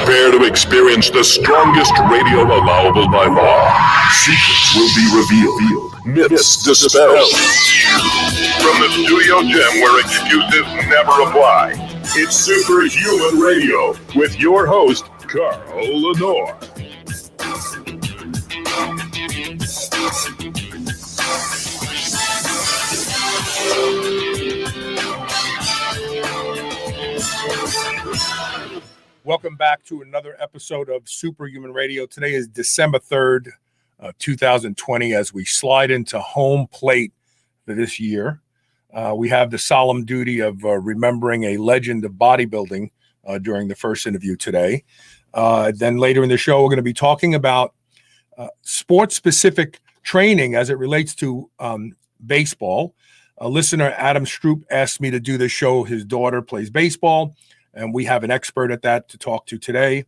Prepare to experience the strongest radio allowable by law. Secrets will be revealed. Myths dispelled. From the studio gym where excuses never apply, it's Superhuman Radio with your host, Carl Lenore. Welcome back to another episode of Superhuman Radio. Today is December 3rd, 2020, as we slide into home plate for this year. We have the solemn duty of remembering a legend of bodybuilding during the first interview today. Then later in the show, we're going to be talking about sports-specific training as it relates to baseball. A listener, Adam Stroop, asked me to do this show. His daughter plays baseball, and we have an expert at that to talk to today.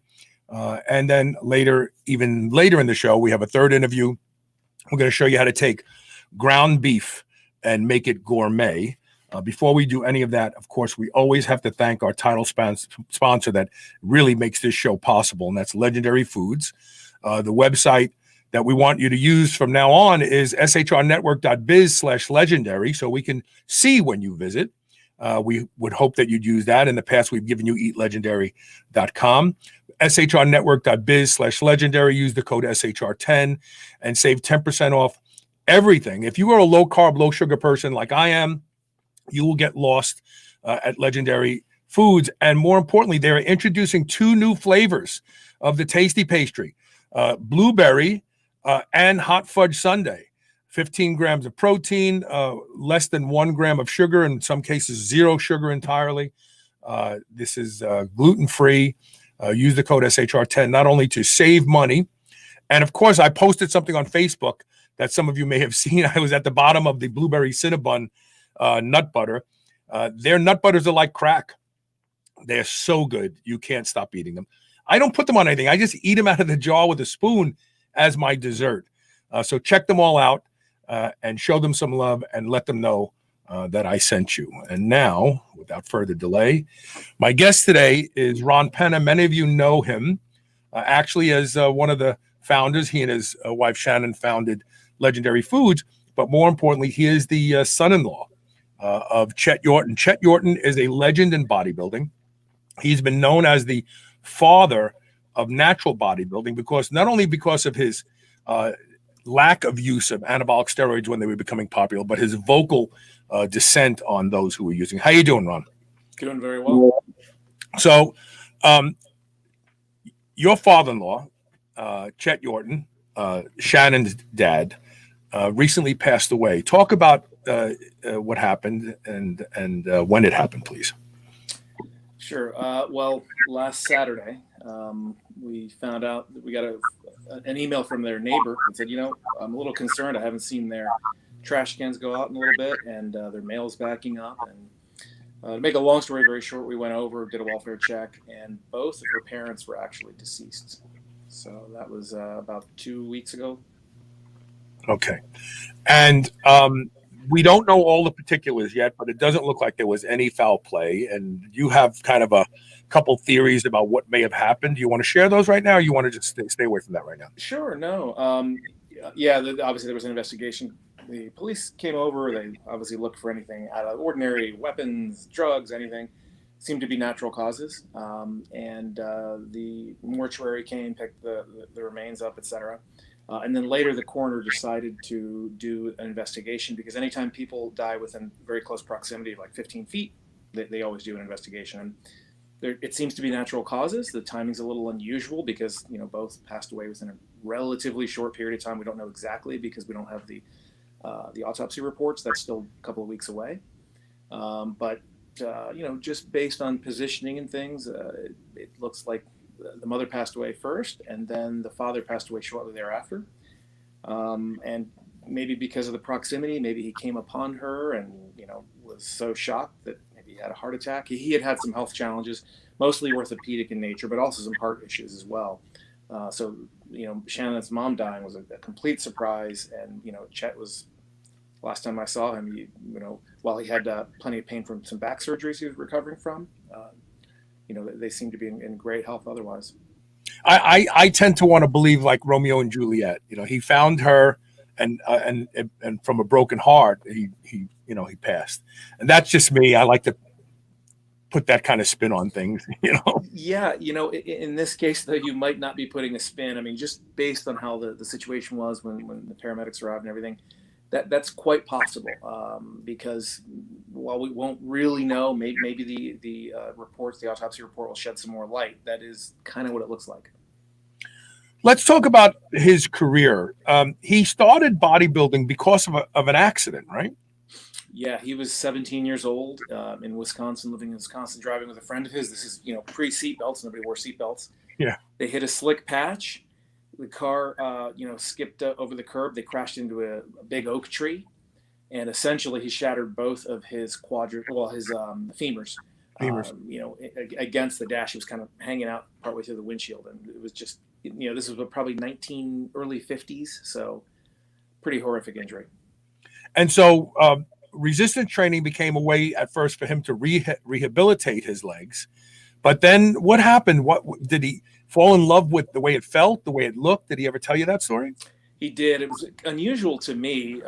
And then even later in the show, we have a third interview. We're going to show you how to take ground beef and make it gourmet. Before we do any of that, of course, we always have to thank our title sponsor that really makes this show possible, and that's Legendary Foods. The website that we want you to use from now on is shrnetwork.biz/legendary, so we can see when you visit. We would hope that you'd use that. In the past, we've given you eatlegendary.com. shrnetwork.biz/legendary. Use the code SHR10 and save 10% off everything. If you are a low-carb, low-sugar person like I am, you will get lost at Legendary Foods. And more importantly, they're introducing 2 new flavors of the tasty pastry, blueberry and hot fudge sundae. 15 grams of protein, less than 1 gram of sugar, in some cases 0 sugar entirely. This is gluten-free. Use the code SHR10 not only to save money, and of course I posted something on Facebook that some of you may have seen. I was at the bottom of the blueberry Cinnabon nut butter. Their nut butters are like crack. They're so good. You can't stop eating them. I don't put them on anything. I just eat them out of the jar with a spoon as my dessert. So check them all out. And show them some love and let them know that I sent you. And now, without further delay, my guest today is Ron Penna. Many of you know him actually as one of the founders. He and his wife Shannon founded Legendary Foods, but more importantly, he is the son-in-law of Chet Yorton. Chet Yorton is a legend in bodybuilding. He's been known as the father of natural bodybuilding because not only because of his lack of use of anabolic steroids when they were becoming popular, but his vocal dissent on those who were using. How you doing, Ron? Doing very well. So, your father-in-law, Chet Yorton, Shannon's dad, recently passed away. Talk about what happened and when it happened, please. Sure. Well, last Saturday, we found out that we got an email from their neighbor and said, I'm a little concerned. I haven't seen their trash cans go out in a little bit, and their mail's backing up. And to make a long story very short, we went over, did a welfare check, and both of her parents were actually deceased. So that was about 2 weeks ago. Okay. And we don't know all the particulars yet, but it doesn't look like there was any foul play. And you have kind of a couple theories about what may have happened. Do you want to share those right now, or you want to just stay away from that right now? Sure. No. Obviously there was an investigation. The police came over. They obviously looked for anything out of the ordinary, weapons, drugs, anything. Seemed to be natural causes. And the mortuary came, picked the remains up, etc. And then later the coroner decided to do an investigation because anytime people die within very close proximity of like 15 feet, they always do an investigation. And it seems to be natural causes. The timing's a little unusual because both passed away within a relatively short period of time. We don't know exactly because we don't have the autopsy reports. That's still a couple of weeks away. But just based on positioning and things, it looks like the mother passed away first, and then the father passed away shortly thereafter. And maybe because of the proximity, maybe he came upon her and, was so shocked that maybe he had a heart attack. He had some health challenges, mostly orthopedic in nature, but also some heart issues as well. So Shannon's mom dying was a complete surprise. And, Chet was, last time I saw him, while he had plenty of pain from some back surgeries he was recovering from, they seem to be in great health otherwise. I tend to want to believe like Romeo and Juliet. He found her, and from a broken heart, he passed. And that's just me. I like to put that kind of spin on things. Yeah, in this case, though, you might not be putting a spin. I mean, just based on how the situation was when the paramedics arrived and everything, that's quite possible. Because while we won't really know, maybe the reports, the autopsy report will shed some more light. That is kind of what it looks like. Let's talk about his career. He started bodybuilding because of an accident, right? Yeah, he was 17 years old in Wisconsin, living in Wisconsin, driving with a friend of his. This is, pre-seatbelts. Nobody wore seatbelts. Yeah. They hit a slick patch. The car, skipped over the curb. They crashed into a big oak tree. And essentially, he shattered both of his femurs. Against the dash. He was kind of hanging out partway through the windshield. And it was just, this was probably early 50s. So pretty horrific injury. And so resistance training became a way at first for him to rehabilitate his legs. But then what happened? What did he fall in love with the way it felt, the way it looked? Did he ever tell you that story? He did. It was unusual to me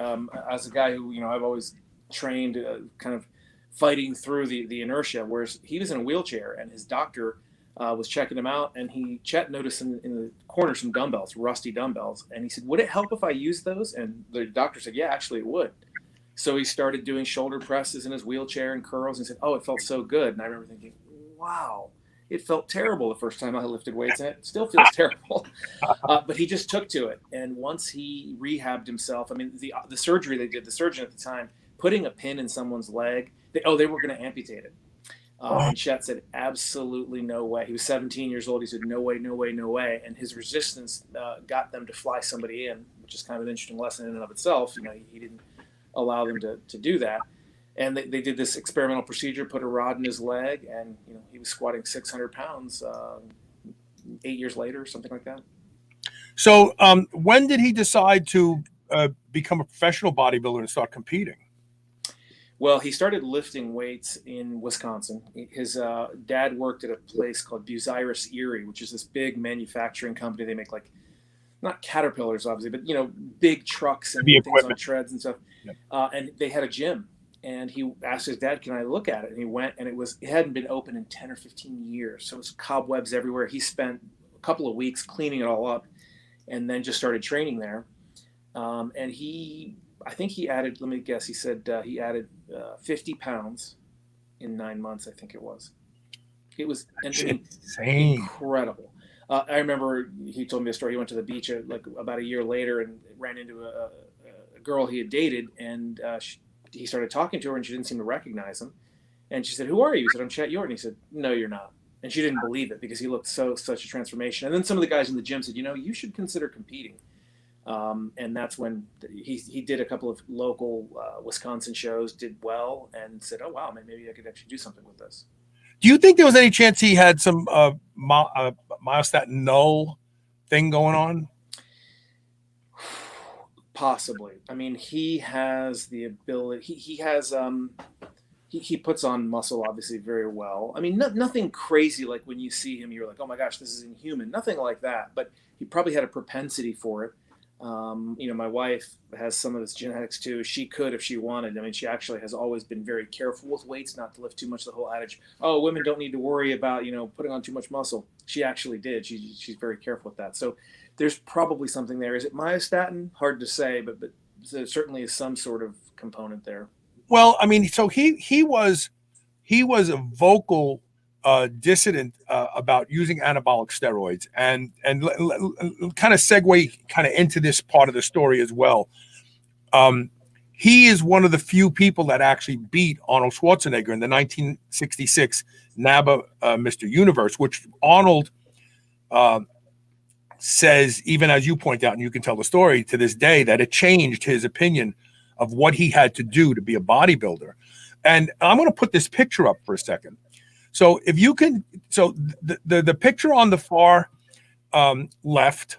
as a guy who, I've always trained kind of fighting through the inertia, whereas he was in a wheelchair and his doctor was checking him out, and Chet noticed in the corner some dumbbells, rusty dumbbells. And he said, would it help if I use those? And the doctor said, yeah, actually it would. So he started doing shoulder presses in his wheelchair and curls and said, oh, it felt so good. And I remember thinking, wow, it felt terrible the first time I lifted weights, and it still feels terrible. But he just took to it. And once he rehabbed himself, I mean, the surgery they did, the surgeon at the time, putting a pin in someone's leg, they were going to amputate it. And Chet said, absolutely no way. He was 17 years old. He said, no way, no way, no way. And his resistance got them to fly somebody in, which is kind of an interesting lesson in and of itself. He didn't allow them to do that. And they did this experimental procedure, put a rod in his leg, and he was squatting 600 pounds 8 years later, something like that. So when did he decide to become a professional bodybuilder and start competing? Well, he started lifting weights in Wisconsin. His dad worked at a place called Bucyrus Erie, which is this big manufacturing company. They make not Caterpillars, obviously, but big trucks and things on treads and stuff. Yep. And they had a gym. And he asked his dad, can I look at it? And he went, and it hadn't been open in 10 or 15 years. So it was cobwebs everywhere. He spent a couple of weeks cleaning it all up and then just started training there. And I think he added, let me guess, he said he added 50 pounds in 9 months, I think it was. It was incredible. I remember he told me a story. He went to the beach about a year later and ran into a girl he had dated, and he started talking to her, and she didn't seem to recognize him. And she said, who are you? He said, I'm Chet Yorton. He said, no, you're not. And she didn't believe it because he looked such a transformation. And then some of the guys in the gym said, you should consider competing. And that's when he did a couple of local Wisconsin shows, did well, and said, oh, wow, maybe I could actually do something with this. Do you think there was any chance he had some myostatin null thing going on? Possibly. I mean, he has the ability. He puts on muscle, obviously, very well. I mean, nothing crazy like when you see him, you're like, oh my gosh, this is inhuman. Nothing like that. But he probably had a propensity for it. My wife has some of this genetics too. She could if she wanted. I mean, she actually has always been very careful with weights, not to lift too much. The whole adage, oh, women don't need to worry about, putting on too much muscle. She actually did. She's very careful with that. So there's probably something there. Is it myostatin? Hard to say, but there certainly is some sort of component there. Well, I mean, so he was a vocal dissident about using anabolic steroids, and kind of segue kind of into this part of the story as well. He is one of the few people that actually beat Arnold Schwarzenegger in the 1966 NABBA Mr. Universe, which Arnold says, even as you point out, and you can tell the story to this day, that it changed his opinion of what he had to do to be a bodybuilder. And I'm going to put this picture up for a second. So if you can, so the picture on the far left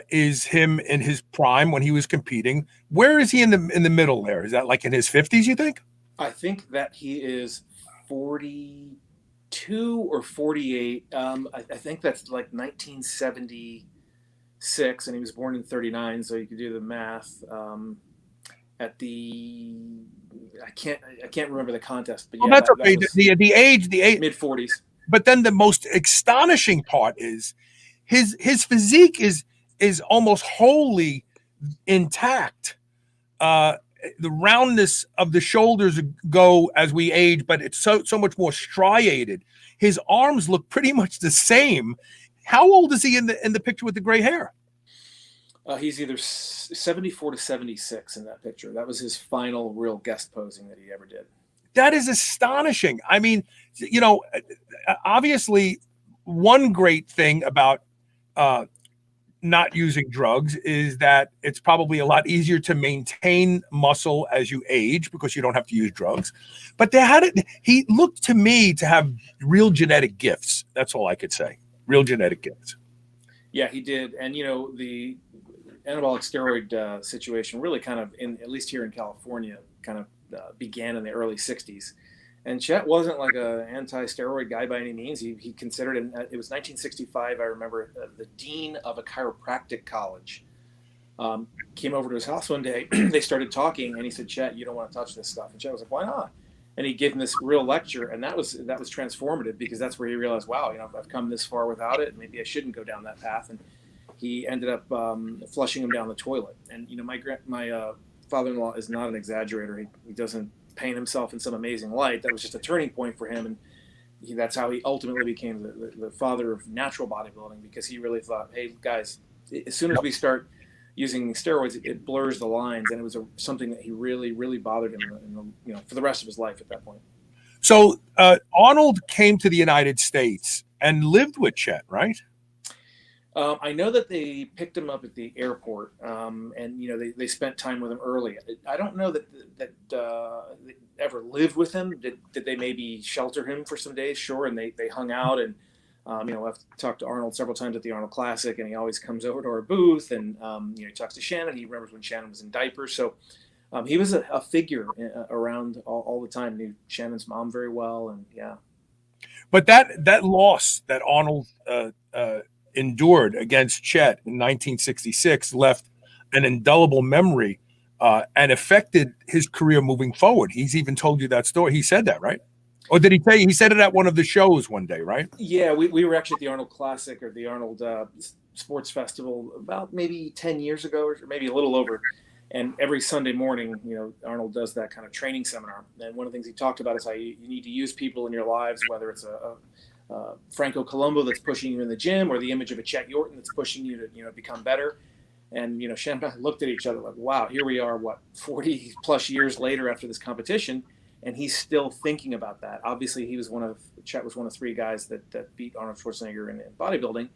is him in his prime when he was competing. Where is he in the middle there? Is that like in his 50s, you think? I think that he is 42 or 48. I think that's like 1976, and he was born in 39, so you could do the math. At the I can't remember the contest, but yeah, that's okay. The age mid 40s. But then the most astonishing part is his physique is almost wholly intact. The roundness of the shoulders go as we age, but it's so much more striated. His arms look pretty much the same. How old is he in the picture with the gray hair? He's either 74 to 76 in that picture. That was his final real guest posing that he ever did. That is astonishing. I mean, you know, obviously, one great thing about not using drugs is that it's probably a lot easier to maintain muscle as you age because you don't have to use drugs. But he looked to me to have real genetic gifts. That's all I could say. Real genetic gifts. Yeah, he did. And, you know, the anabolic steroid situation really kind of, at least here in California, kind of began in the early 60s. And Chet wasn't like an anti-steroid guy by any means. He considered it. It was 1965, I remember, the dean of a chiropractic college came over to his house one day. They started talking, and he said, "Chet, you don't want to touch this stuff." And Chet was like, "Why not?" And he gave him this real lecture, and that was transformative, because that's where he realized, wow, you know, I've come this far without it. Maybe I shouldn't go down that path. And he ended up flushing him down the toilet. And, you know, my father-in-law is not an exaggerator. He doesn't paint himself in some amazing light. That was just a turning point for him, and that's how he ultimately became the father of natural bodybuilding, because he really thought, hey guys, as soon as we start using steroids, it blurs the lines, and it was something that he really bothered him you know, for the rest of his life at that point. So Arnold came to the United States and lived with Chet, right? I know that they picked him up at the airport, and, you know, they spent time with him early. I don't know that they ever lived with him. Did they maybe shelter him for some days? Sure. And they hung out, and, you know, I've talked to Arnold several times at the Arnold Classic, and he always comes over to our booth, and, you know, he talks to Shannon. He remembers when Shannon was in diapers. So he was a figure around all the time. Knew Shannon's mom very well, and yeah. But that loss that Arnold endured against Chet in 1966 left an indelible memory and affected his career moving forward. He's even told you that story. He said that, right? Or did he tell you? He said it at one of the shows one day, right? Yeah, we were actually at the Arnold Classic, or the Arnold Sports Festival, about maybe 10 years ago, or maybe a little over. And every Sunday morning, you know, Arnold does that kind of training seminar. And one of the things he talked about is how you need to use people in your lives, whether it's a Franco Colombo that's pushing you in the gym, or the image of a Chet Yorton that's pushing you to, you know, become better. And, you know, Shannon and I looked at each other like, wow, here we are, 40 plus years later after this competition, and he's still thinking about that. Obviously, Chet was one of 3 guys that beat Arnold Schwarzenegger in bodybuilding.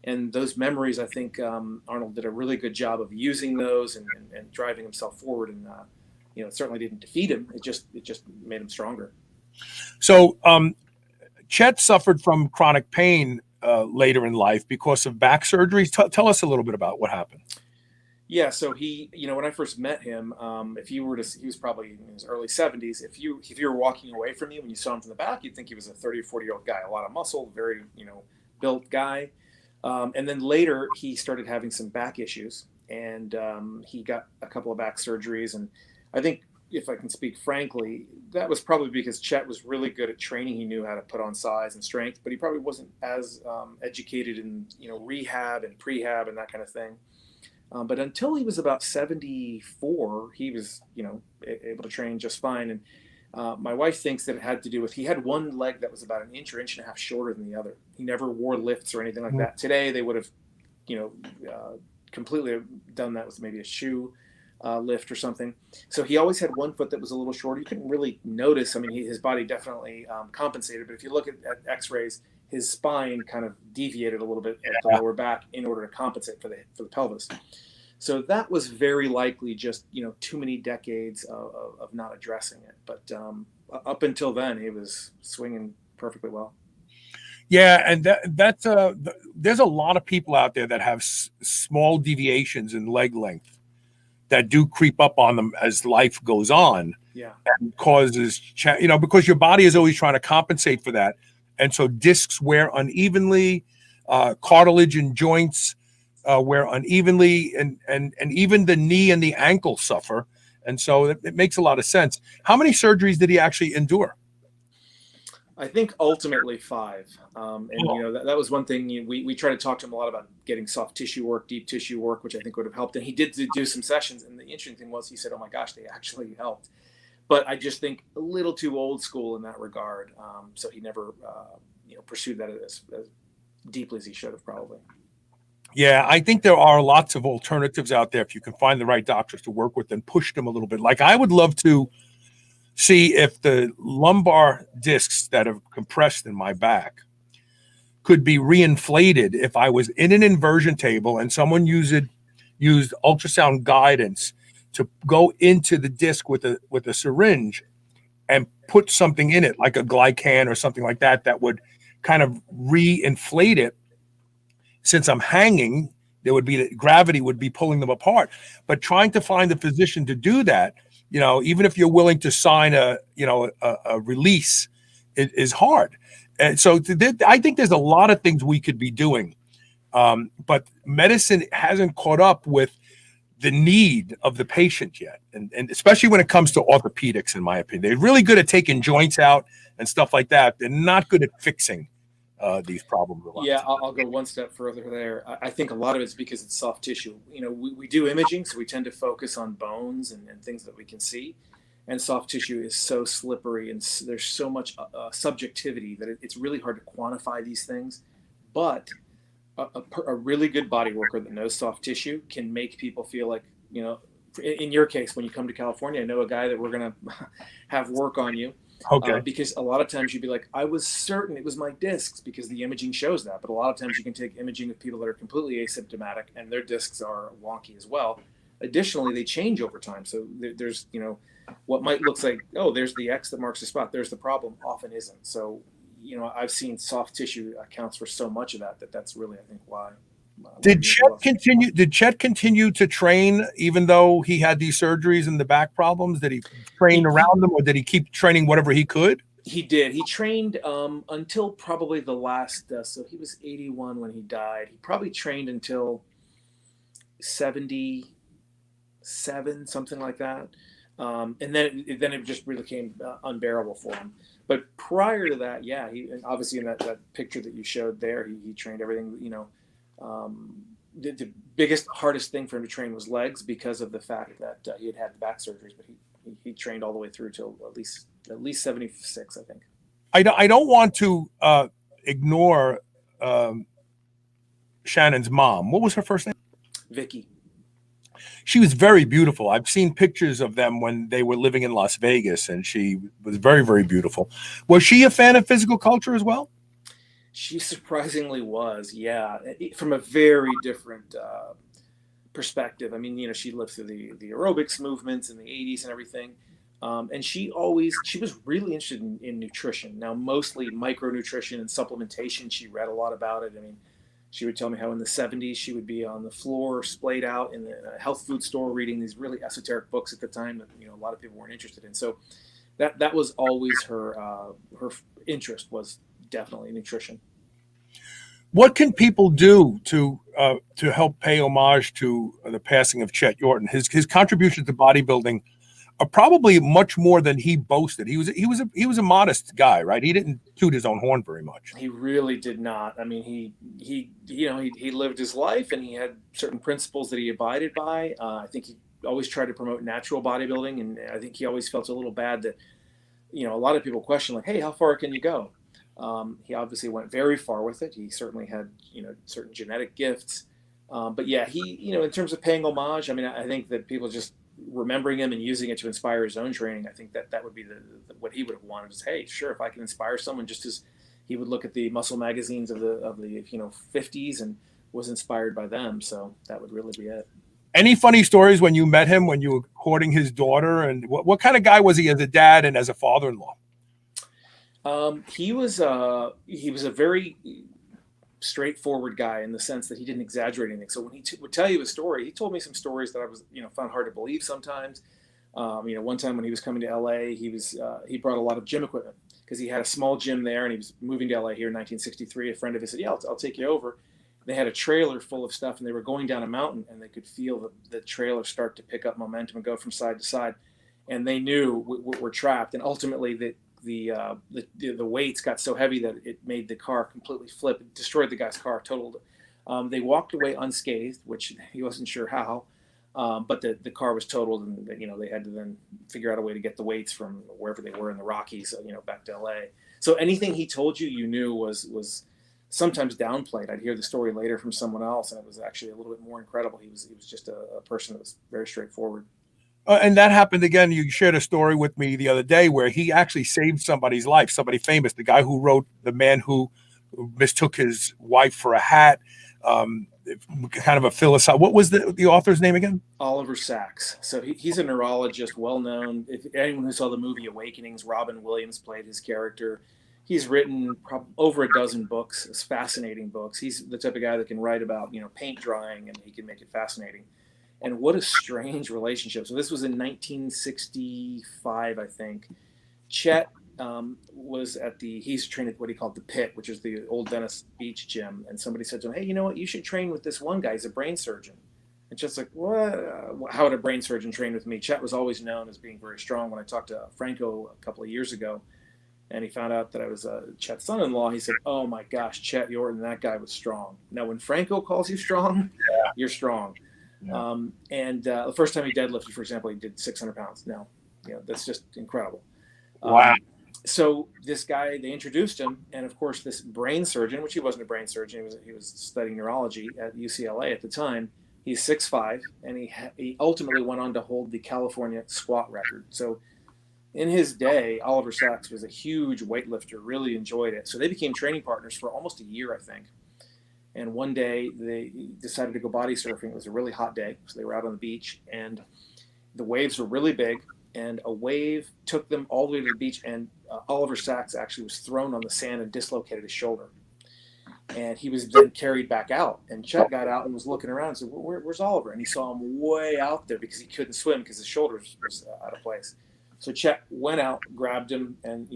And those memories, I think Arnold did a really good job of using those and driving himself forward. And, you know, it certainly didn't defeat him. It just made him stronger. So, Chet suffered from chronic pain later in life because of back surgery. Tell us a little bit about what happened. Yeah, so he, you know, when I first met him, he was probably in his early 70s. If you were walking away from him when you saw him from the back, you'd think he was a 30 or 40-year-old guy, a lot of muscle, very, you know, built guy. And then later he started having some back issues, and he got a couple of back surgeries. And I think, if I can speak frankly, that was probably because Chet was really good at training. He knew how to put on size and strength, but he probably wasn't as educated in, you know, rehab and prehab and that kind of thing. But until he was about 74, he was, you know, able to train just fine. And my wife thinks that it had to do with, he had one leg that was about an inch or inch and a half shorter than the other. He never wore lifts or anything like that. Today, they would have, you know, completely done that with maybe a shoe lift or something. So he always had one foot that was a little shorter. You couldn't really notice. I mean, his body definitely compensated. But if you look at x-rays, his spine kind of deviated a little bit at the lower back in order to compensate for the pelvis. So that was very likely just, too many decades of not addressing it. But up until then, he was swinging perfectly well. Yeah, and that's there's a lot of people out there that have small deviations in leg length that do creep up on them as life goes on. Yeah, and causes because your body is always trying to compensate for that, and so discs wear unevenly, cartilage and joints wear unevenly, and even the knee and the ankle suffer, and so it makes a lot of sense. How many surgeries did he actually endure? I think ultimately 5. That was one thing we tried to talk to him a lot about getting soft tissue work, deep tissue work, which I think would have helped. And he did do some sessions. And the interesting thing was he said, "Oh my gosh, they actually helped." But I just think a little too old school in that regard. So he never, pursued that as deeply as he should have probably. Yeah, I think there are lots of alternatives out there if you can find the right doctors to work with and push them a little bit. Like I would love to see if the lumbar discs that have compressed in my back could be reinflated if I was in an inversion table and someone used ultrasound guidance to go into the disc with a syringe and put something in it, like a glycan or something like that, that would kind of reinflate it. Since I'm hanging, gravity would be pulling them apart. But trying to find a physician to do that, even if you're willing to sign a release, it is hard. And so I think there's a lot of things we could be doing. But medicine hasn't caught up with the need of the patient yet. And especially when it comes to orthopedics, in my opinion, they're really good at taking joints out and stuff like that. They're not good at fixing these problems. Yeah, I'll go one step further there. I think a lot of it's because it's soft tissue. We do imaging, so we tend to focus on bones and things that we can see. And soft tissue is so slippery, and there's so much subjectivity that it's really hard to quantify these things. But a really good body worker that knows soft tissue can make people feel like, in your case, when you come to California, I know a guy that we're going to have work on you. Okay. Because a lot of times you'd be like, I was certain it was my discs because the imaging shows that. But a lot of times you can take imaging of people that are completely asymptomatic and their discs are wonky as well. Additionally, they change over time. So there's, what might look like, oh, there's the X that marks the spot. There's the problem, often isn't. So, I've seen soft tissue accounts for so much of that's really, I think, why. Did Chet continue to train even though he had these surgeries and the back problems? Did he train around them, or did he keep training whatever he could? He did. He trained until probably the last. So he was 81 when he died. He probably trained until 77, something like that. And then it just really became unbearable for him. But prior to that, yeah, he obviously in that picture that you showed there, he trained everything. The biggest, hardest thing for him to train was legs because of the fact that he had the back surgeries, but he trained all the way through till at least 76, I think. I don't want to ignore Shannon's mom. What was her first name? Vicky. She was very beautiful. I've seen pictures of them when they were living in Las Vegas, and she was very, very beautiful. Was she a fan of physical culture as well? She surprisingly was, yeah, from a very different perspective. I mean, she lived through the aerobics movements in the 80s and everything. And she was really interested in nutrition. Now, mostly micronutrition and supplementation. She read a lot about it. I mean, she would tell me how in the 70s she would be on the floor, splayed out in the health food store, reading these really esoteric books at the time that a lot of people weren't interested in. So that was always her interest, was definitely nutrition. What can people do to help pay homage to the passing of Chet Yorton? His contributions to bodybuilding are probably much more than he boasted. He was a modest guy, right? He didn't toot his own horn very much. He really did not. I mean, he lived his life, and he had certain principles that he abided by. I think he always tried to promote natural bodybuilding, and I think he always felt a little bad that, a lot of people question, like, hey, how far can you go? He obviously went very far with it. He certainly had, certain genetic gifts. But yeah, he, in terms of paying homage, I mean, I think that people just remembering him and using it to inspire his own training, I think that would be what he would have wanted is, hey, sure, if I can inspire someone just as he would look at the muscle magazines of the 50s and was inspired by them. So that would really be it. Any funny stories when you met him, when you were courting his daughter, and what kind of guy was he as a dad and as a father-in-law? He was a very straightforward guy in the sense that he didn't exaggerate anything. So when he would tell you a story, he told me some stories that I was, found hard to believe sometimes. One time when he was coming to LA, he brought a lot of gym equipment because he had a small gym there, and he was moving to LA here in 1963. A friend of his said, "Yeah, I'll take you over." They had a trailer full of stuff, and they were going down a mountain, and they could feel the trailer start to pick up momentum and go from side to side, and they knew we're trapped. And ultimately, the weights got so heavy that it made the car completely flip. It destroyed the guy's car, totaled it. They walked away unscathed, which he wasn't sure how, but the car was totaled, and they had to then figure out a way to get the weights from wherever they were in the Rockies, back to LA. So anything he told you knew was sometimes downplayed. I'd hear the story later from someone else, and it was actually a little bit more incredible. He was just a person that was very straightforward. And that happened again. You shared a story with me the other day where he actually saved somebody's life, somebody famous, the guy who wrote The Man Who Mistook His Wife for a Hat, kind of a philosopher. What was the author's name again? Oliver Sacks. So he's a neurologist, well-known. If anyone who saw the movie Awakenings, Robin Williams played his character. He's written over a dozen books, fascinating books. He's the type of guy that can write about, paint drying, and he can make it fascinating. And what a strange relationship. So this was in 1965, I think. Chet was he's trained at what he called the Pit, which is the old Venice Beach gym. And somebody said to him, "Hey, you know what? You should train with this one guy. He's a brain surgeon." And Chet's like, "What? How would a brain surgeon train with me?" Chet was always known as being very strong. When I talked to Franco a couple of years ago, and he found out that I was Chet's son-in-law, he said, "Oh my gosh, Chet Yorton, that guy was strong." Now, when Franco calls you strong, you're strong. Yeah. The first time he deadlifted, for example, he did 600 pounds. Now, that's just incredible. Wow. So this guy, they introduced him, and of course, this brain surgeon, which he wasn't a brain surgeon, he was studying neurology at UCLA at the time. He's 6'5", and he ultimately went on to hold the California squat record. So in his day, Oliver Sacks was a huge weightlifter, really enjoyed it. So they became training partners for almost a year, I think. And one day they decided to go body surfing. It was a really hot day, so they were out on the beach, and the waves were really big, and a wave took them all the way to the beach, and Oliver Sacks actually was thrown on the sand and dislocated his shoulder. And he was then carried back out, and Chet got out and was looking around and said, "Where's Oliver?" And he saw him way out there because he couldn't swim because his shoulder was out of place. So Chet went out, grabbed him, and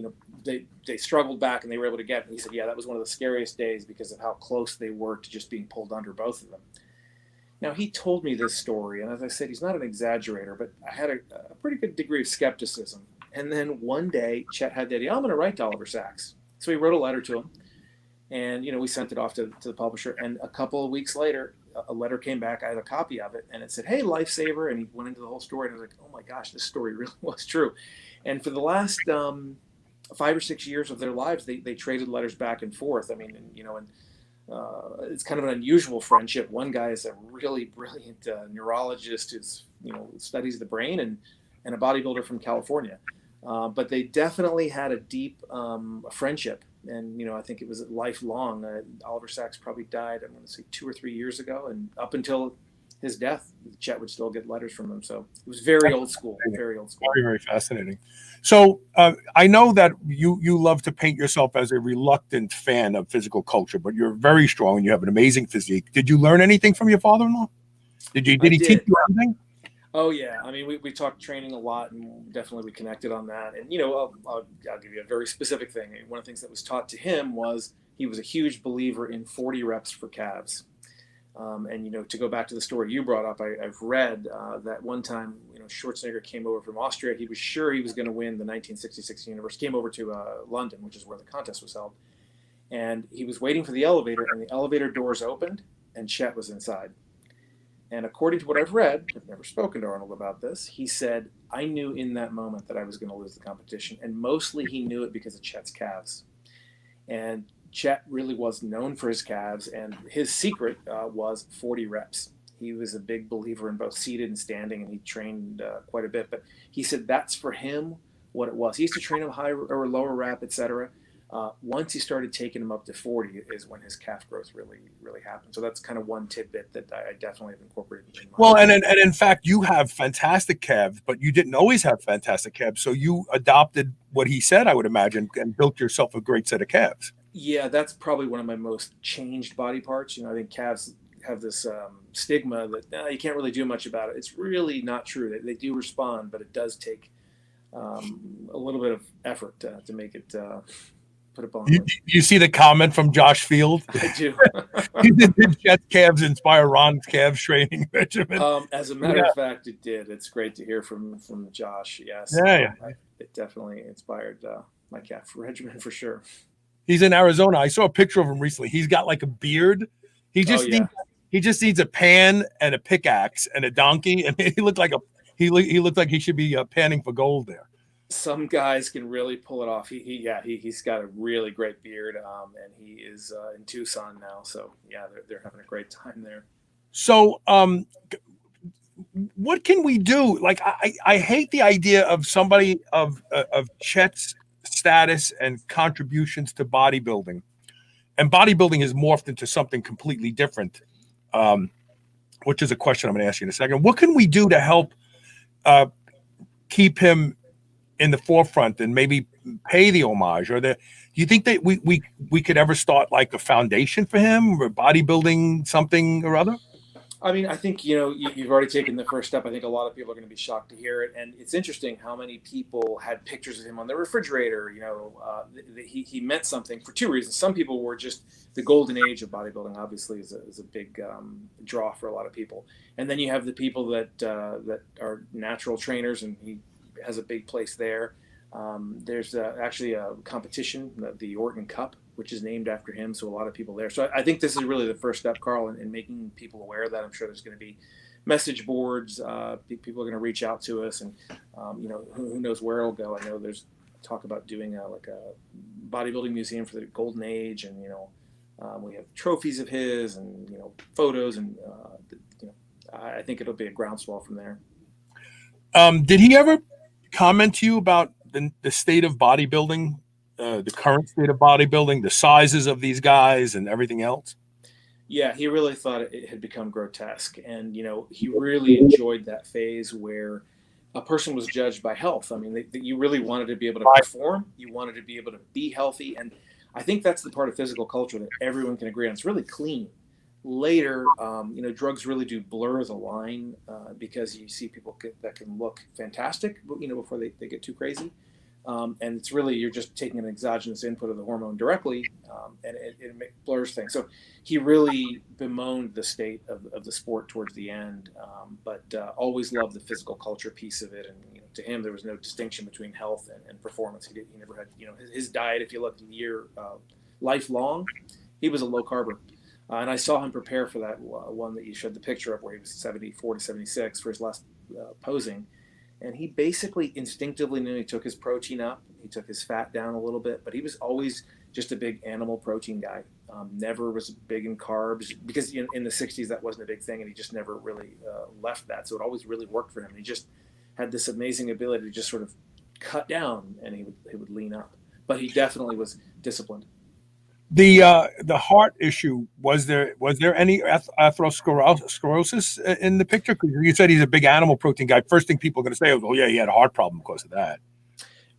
they struggled back, and they were able to get him. He said, "Yeah, that was one of the scariest days because of how close they were to just being pulled under, both of them." Now, he told me this story, and as I said, he's not an exaggerator, but I had a pretty good degree of skepticism. And then one day, Chet had the idea, "I'm going to write to Oliver Sacks." So he wrote a letter to him, and we sent it off to the publisher. And a couple of weeks later, a letter came back. I had a copy of it, and it said, "Hey, lifesaver," and he went into the whole story, and I was like, "Oh my gosh, this story really was true." And for the last 5 or 6 years of their lives, they traded letters back and forth. I mean, it's kind of an unusual friendship. One guy is a really brilliant neurologist who studies the brain, and a bodybuilder from California. But they definitely had a deep friendship. And, I think it was lifelong. Oliver Sacks probably died, I'm going to say 2 or 3 years ago. And up until his death, Chet would still get letters from him. So it was very old school, very old school. Very, very fascinating. So I know that you love to paint yourself as a reluctant fan of physical culture, but you're very strong and you have an amazing physique. Did you learn anything from your father-in-law? Did he teach you anything? Oh yeah, I mean we talked training a lot, and definitely we connected on that. And I'll give you a very specific thing. One of the things that was taught to him was he was a huge believer in 40 reps for calves. And to go back to the story you brought up, I've read that one time Schwarzenegger came over from Austria. He was sure he was going to win the 1966 Universe. Came over to London, which is where the contest was held, and he was waiting for the elevator, and the elevator doors opened, and Chet was inside. And according to what I've read, I've never spoken to Arnold about this, he said, "I knew in that moment that I was going to lose the competition." And mostly he knew it because of Chet's calves. And Chet really was known for his calves, and his secret was 40 reps. He was a big believer in both seated and standing, and he trained quite a bit. But he said that's for him what it was. He used to train him high or lower rep, etc. Once he started taking him up to 40 is when his calf growth really happened. So that's kind of one tidbit that I definitely have incorporated in my Well, and in fact, you have fantastic calves, but you didn't always have fantastic calves. So you adopted what he said, I would imagine, and built yourself a great set of calves. Yeah, that's probably one of my most changed body parts. I think calves have this stigma that you can't really do much about it. It's really not true. They do respond, but it does take a little bit of effort to make it put up on. You see the comment from Josh Field? I do. Did Chet's calves inspire Ron's calves training regimen? As a matter of fact, it did. It's great to hear from Josh. Yes. It definitely inspired my calf regimen for sure. He's in Arizona. I saw a picture of him recently. He's got like a beard. He just needs a pan and a pickaxe and a donkey, and he looked like he should be panning for gold there. Some guys can really pull it off. He's got a really great beard, and he is in Tucson now. So yeah, they're having a great time there. So what can we do? Like I hate the idea of somebody of Chet's status and contributions to bodybuilding, and bodybuilding has morphed into something completely different, which is a question I'm going to ask you in a second. What can we do to help keep him in the forefront and maybe pay the homage? Or do you think that we could ever start like a foundation for him, or bodybuilding something or other? I mean, I think, you've already taken the first step. I think a lot of people are going to be shocked to hear it. And it's interesting how many people had pictures of him on their refrigerator. He meant something for two reasons. Some people were just the golden age of bodybuilding, obviously, is a big draw for a lot of people. And then you have the people that are natural trainers, and he has a big place there. There's actually a competition, the Yorton Cup, which is named after him. So a lot of people there. So I think this is really the first step, Carl, in making people aware of that. I'm sure there's going to be message boards. People are going to reach out to us, and who knows where it'll go. I know there's talk about doing a bodybuilding museum for the golden age, and we have trophies of his, and photos, and I think it'll be a groundswell from there. Did he ever comment to you about the state of bodybuilding? The current state of bodybuilding, the sizes of these guys, and everything else? Yeah, he really thought it had become grotesque, and he really enjoyed that phase where a person was judged by health. I mean, you really wanted to be able to perform, you wanted to be able to be healthy, and I think that's the part of physical culture that everyone can agree on. It's really clean. Later, drugs really do blur the line because you see people that can look fantastic, before they get too crazy. And it's really, you're just taking an exogenous input of the hormone directly, and it blurs things. So he really bemoaned the state of the sport towards the end, but always loved the physical culture piece of it. And to him, there was no distinction between health and performance. He never had, his diet, if you look at the year lifelong, he was a low carber. And I saw him prepare for that one that you showed the picture of, where he was 74 to 76 for his last posing. And he basically instinctively knew he took his protein up, he took his fat down a little bit, but he was always just a big animal protein guy. Never was big in carbs, because in the 60s that wasn't a big thing, and he just never really left that. So it always really worked for him. And he just had this amazing ability to just sort of cut down, and he would lean up. But he definitely was disciplined. The heart issue, was there any atherosclerosis in the picture? Because you said he's a big animal protein guy. First thing people are going to say is, "Oh yeah, he had a heart problem because of that."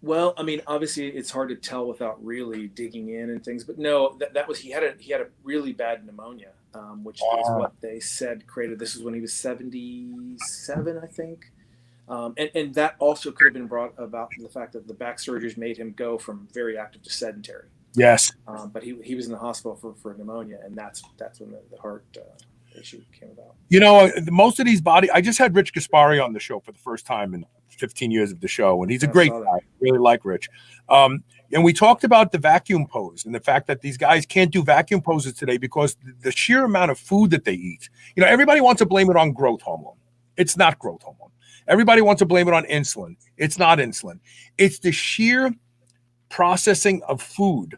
Well, I mean, obviously it's hard to tell without really digging in and things. But no, that was he had a really bad pneumonia, which is what they said created. This was when he was 77, I think. And that also could have been brought about from the fact that the back surgeries made him go from very active to sedentary. Yes. But he was in the hospital for pneumonia, and that's when the heart issue came about. Most of these I just had Rich Gaspari on the show for the first time in 15 years of the show, and he's a great guy. Really like Rich. And we talked about the vacuum pose and the fact that these guys can't do vacuum poses today because the sheer amount of food that they eat. Everybody wants to blame it on growth hormone. It's not growth hormone. Everybody wants to blame it on insulin. It's not insulin. It's the sheer processing of food.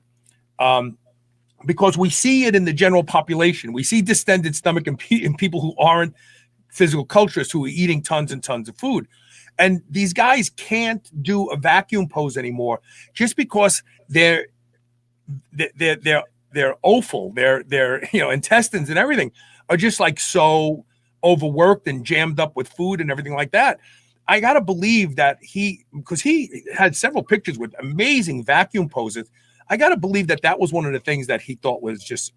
Because we see it in the general population. We see distended stomach in people who aren't physical culturists, who are eating tons and tons of food. And these guys can't do a vacuum pose anymore just because they're their offal, their intestines and everything are just like so overworked and jammed up with food and everything like that. I got to believe that because he had several pictures with amazing vacuum poses. I got to believe that was one of the things that he thought was just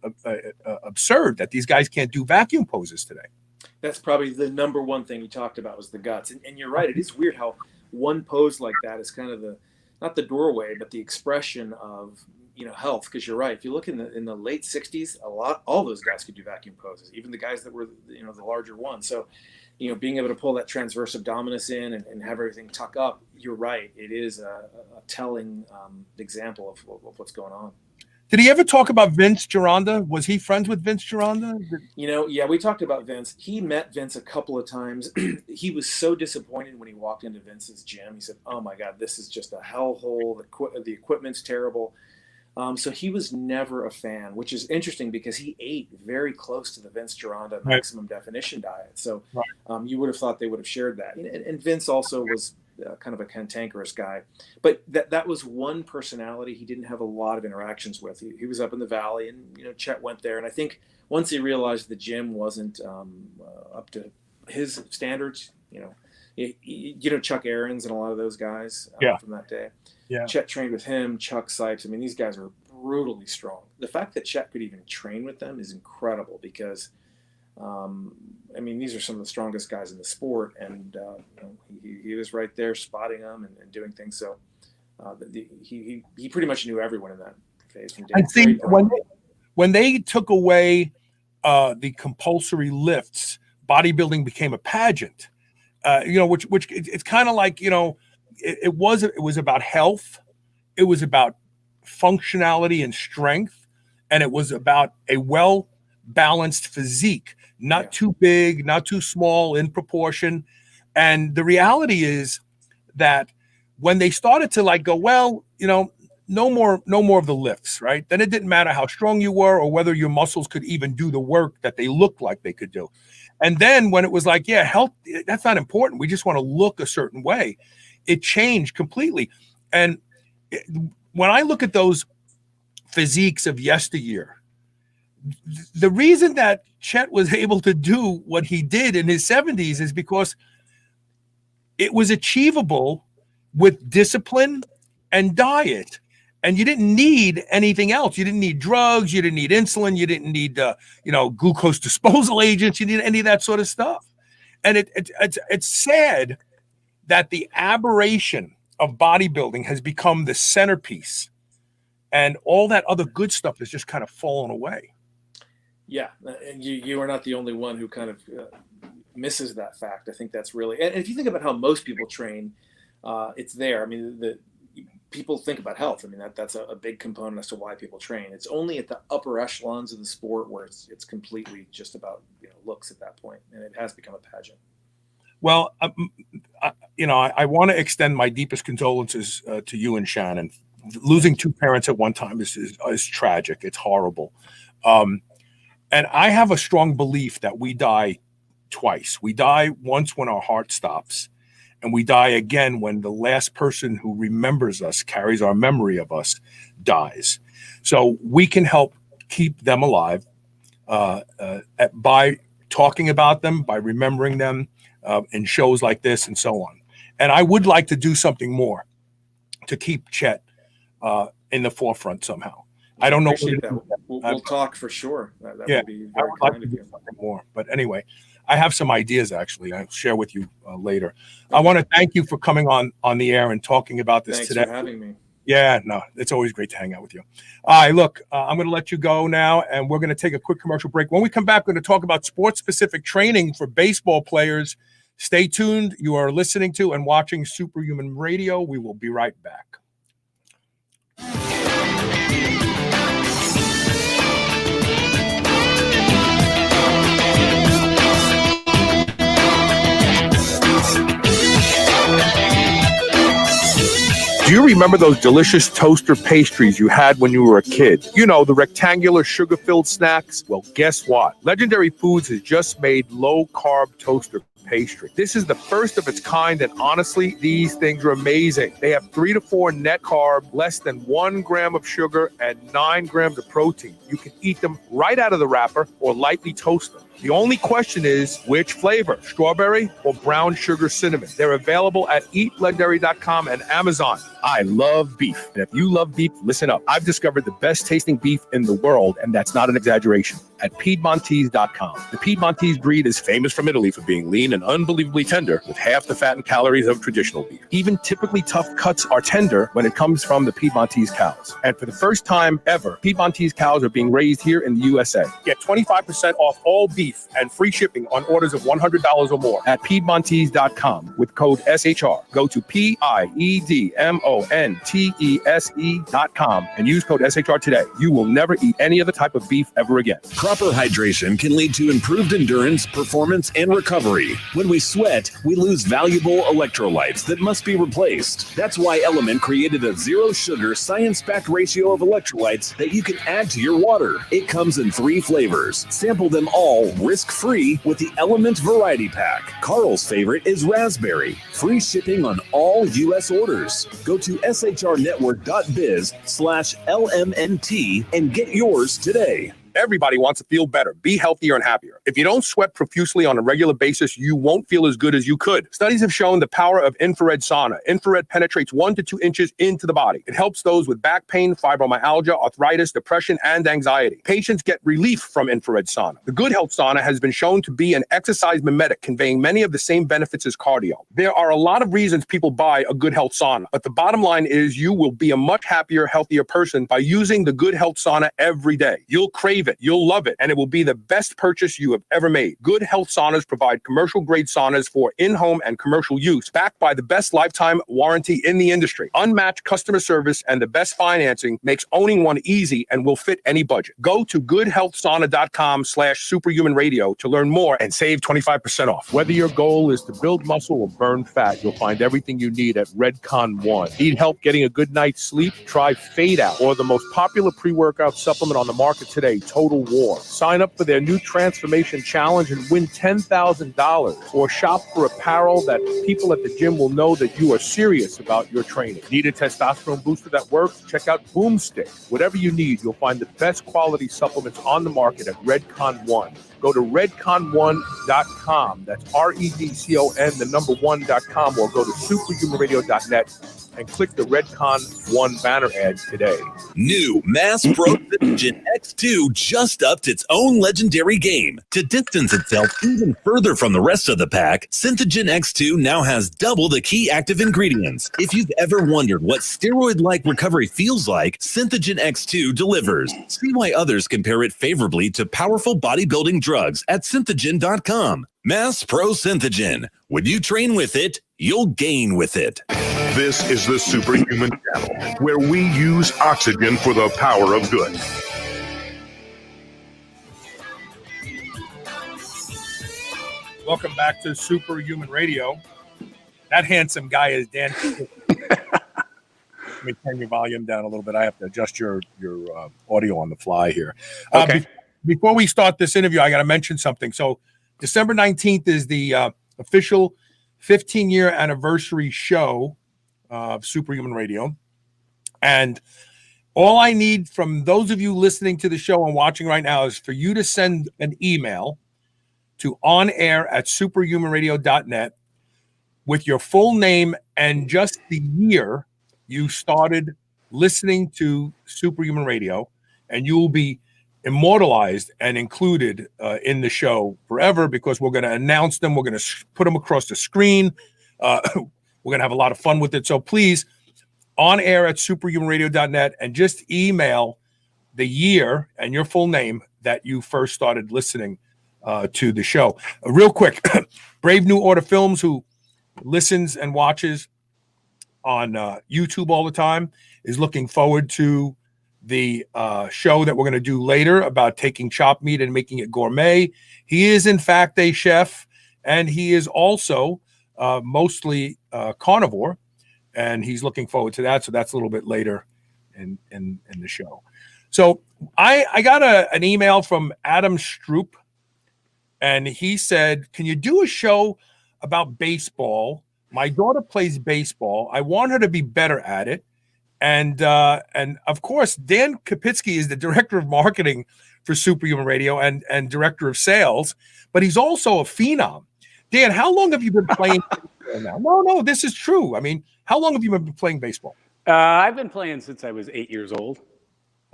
absurd, that these guys can't do vacuum poses today. That's probably the number one thing he talked about was the guts. And you're right. It is weird how one pose like that is kind of not the doorway, but the expression of, health. Because you're right. If you look in the late 60s, all those guys could do vacuum poses, even the guys that were, the larger ones. So, being able to pull that transverse abdominis in and have everything tuck up, you're right. It is a telling example of what's going on. Did he ever talk about Vince Gironda? Was he friends with Vince Gironda? Yeah, we talked about Vince. He met Vince a couple of times. He was so disappointed when he walked into Vince's gym. He said, "Oh my God, this is just a hellhole. The equipment's terrible." So he was never a fan, which is interesting because he ate very close to the Vince Gironda maximum definition diet. So you would have thought they would have shared that. And Vince also was kind of a cantankerous guy, but that was one personality he didn't have a lot of interactions with. He was up in the valley, and Chet went there, and I think once he realized the gym wasn't up to his standards, Chuck Aarons and a lot of those guys from that day. Yeah. Chet trained with him, Chuck Sipes. I mean, these guys are brutally strong. The fact that Chet could even train with them is incredible because these are some of the strongest guys in the sport, and he was right there spotting them and doing things. So he pretty much knew everyone in that phase. I think when they took away the compulsory lifts, bodybuilding became a pageant. Which it's kind of like it was about health, it was about functionality and strength, and it was about a well-balanced physique. Not too big, not too small, in proportion. And the reality is that when they started to go, no more of the lifts, right? Then it didn't matter how strong you were or whether your muscles could even do the work that they looked like they could do. And then when it was health, that's not important. We just want to look a certain way. It changed completely. And when I look at those physiques of yesteryear, the reason that Chet was able to do what he did in his 70s is because it was achievable with discipline and diet. And you didn't need anything else. You didn't need drugs. You didn't need insulin. You didn't need, glucose disposal agents. You didn't any of that sort of stuff. And it's sad that the aberration of bodybuilding has become the centerpiece, and all that other good stuff has just kind of fallen away. Yeah, and you are not the only one who kind of misses that fact. I think that's really, and if you think about how most people train, it's there. I mean, people think about health. I mean, that's a big component as to why people train. It's only at the upper echelons of the sport where it's completely just about looks at that point, and it has become a pageant. Well, I want to extend my deepest condolences to you and Shannon. Losing two parents at one time is tragic. It's horrible. And I have a strong belief that we die twice. We die once when our heart stops, and we die again when the last person who remembers us, carries our memory of us, dies. So we can help keep them alive by talking about them, by remembering them in shows like this and so on. And I would like to do something more to keep Chet in the forefront somehow. I don't know. We'll talk for sure. That would be very I would like to do something more. But anyway, I have some ideas, actually. I'll share with you later. Okay. I want to thank you for coming on the air and talking about this today. Thanks for having me. Yeah, no, it's always great to hang out with you. All right, look, I'm going to let you go now, and we're going to take a quick commercial break. When we come back, we're going to talk about sports-specific training for baseball players. Stay tuned. You are listening to and watching Superhuman Radio. We will be right back. Do you remember those delicious toaster pastries you had when you were a kid? You know, the rectangular sugar-filled snacks? Well, guess what? Legendary Foods has just made low-carb toaster pastry. This is the first of its kind, and honestly, these things are amazing. They have 3 to 4 net carb, less than 1 gram of sugar, and 9 grams of protein. You can eat them right out of the wrapper or lightly toast them. The only question is, which flavor, strawberry or brown sugar cinnamon? They're available at eatlegendary.com and Amazon. I love beef. And if you love beef, listen up. I've discovered the best tasting beef in the world, and that's not an exaggeration, at Piedmontese.com. The Piedmontese breed is famous from Italy for being lean and unbelievably tender, with half the fat and calories of traditional beef. Even typically tough cuts are tender when it comes from the Piedmontese cows. And for the first time ever, Piedmontese cows are being raised here in the USA. Get 25% off all beef and free shipping on orders of $100 or more at Piedmontese.com with code SHR. Go to Piedmontese.com and use code SHR today. You will never eat any other type of beef ever again. Proper hydration can lead to improved endurance, performance, and recovery. When we sweat, we lose valuable electrolytes that must be replaced. That's why Element created a zero-sugar, science-backed ratio of electrolytes that you can add to your water. It comes in 3 flavors. Sample them all risk-free with the Element Variety Pack. Carl's favorite is raspberry. Free shipping on all U.S. orders. Go to shrnetwork.biz/LMNT and get yours today. Everybody wants to feel better, be healthier, and happier. If you don't sweat profusely on a regular basis, you won't feel as good as you could. Studies have shown the power of infrared sauna. Infrared penetrates 1 to 2 inches into the body. It helps those with back pain, fibromyalgia, arthritis, depression, and anxiety. Patients get relief from infrared sauna. The Good Health Sauna has been shown to be an exercise mimetic, conveying many of the same benefits as cardio. There are a lot of reasons people buy a Good Health Sauna, but the bottom line is you will be a much happier, healthier person by using the Good Health Sauna every day. You'll crave it, you'll love it, and it will be the best purchase you have ever made. Good Health Saunas provide commercial-grade saunas for in-home and commercial use, backed by the best lifetime warranty in the industry. Unmatched customer service and the best financing makes owning one easy and will fit any budget. Go to goodhealthsauna.com/superhumanradio to learn more and save 25% off. Whether your goal is to build muscle or burn fat, you'll find everything you need at Redcon One. Need help getting a good night's sleep? Try Fade Out, or the most popular pre-workout supplement on the market today, Total War. Sign up for their new Transformation Challenge and win $10,000, or shop for apparel that people at the gym will know that you are serious about your training. Need a testosterone booster that works? Check out Boomstick. Whatever you need, you'll find the best quality supplements on the market at Redcon One. Go to redcon1.com. That's REDCON, the number 1.com, or go to superhumanradio.net and click the Redcon One banner ad today. New Mass Pro Synthogen X2 just upped its own legendary game. To distance itself even further from the rest of the pack, Synthogen X2 now has double the key active ingredients. If you've ever wondered what steroid-like recovery feels like, Synthogen X2 delivers. See why others compare it favorably to powerful bodybuilding drugs at synthogen.com. Mass Pro Synthogen. When you train with it, you'll gain with it. This is the Superhuman Channel, where we use oxygen for the power of good. Welcome back to Superhuman Radio. That handsome guy is Dan. Let me turn your volume down a little bit. I have to adjust your audio on the fly here. Okay. Before we start this interview, I got to mention something. So December 19th is the official 15-year anniversary show of Superhuman Radio. And all I need from those of you listening to the show and watching right now is for you to send an email to onair@superhumanradio.net with your full name and just the year you started listening to Superhuman Radio, and you will be immortalized and included in the show forever, because we're going to announce them. We're going to put them across the screen. We're going to have a lot of fun with it. So please, onair@superhumanradio.net, and just email the year and your full name that you first started listening to the show. Real quick, Brave New Order Films, who listens and watches on YouTube all the time, is looking forward to the show that we're going to do later about taking chopped meat and making it gourmet. He is, in fact, a chef, and he is also mostly carnivore, and he's looking forward to that. So that's a little bit later in the show. So I got an email from Adam Stroop, and he said, can you do a show about baseball. My daughter plays baseball. I want her to be better at it. And of course, Dan Kopitzke is the director of marketing for Superhuman Radio and director of sales, but he's also a phenom. Dan, how long have you been playing baseball now? No, this is true. I mean, how long have you been playing baseball? I've been playing since I was 8 years old.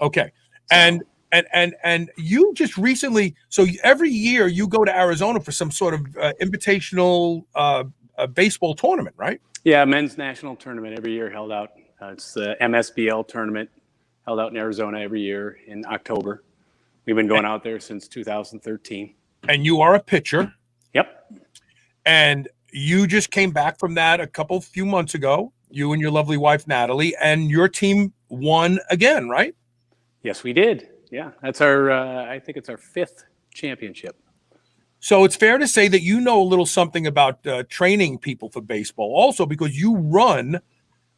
Okay. So. And you just recently, so every year you go to Arizona for some sort of invitational baseball tournament, right? Yeah, men's national tournament every year held out. It's the MSBL tournament held out in Arizona every year in October. We've been going out there since 2013. And you are a pitcher. Yep. And you just came back from that few months ago, you and your lovely wife, Natalie, and your team won again, right? Yes, we did. Yeah, that's our, I think it's our 5th championship. So it's fair to say that you know a little something about training people for baseball also, because you run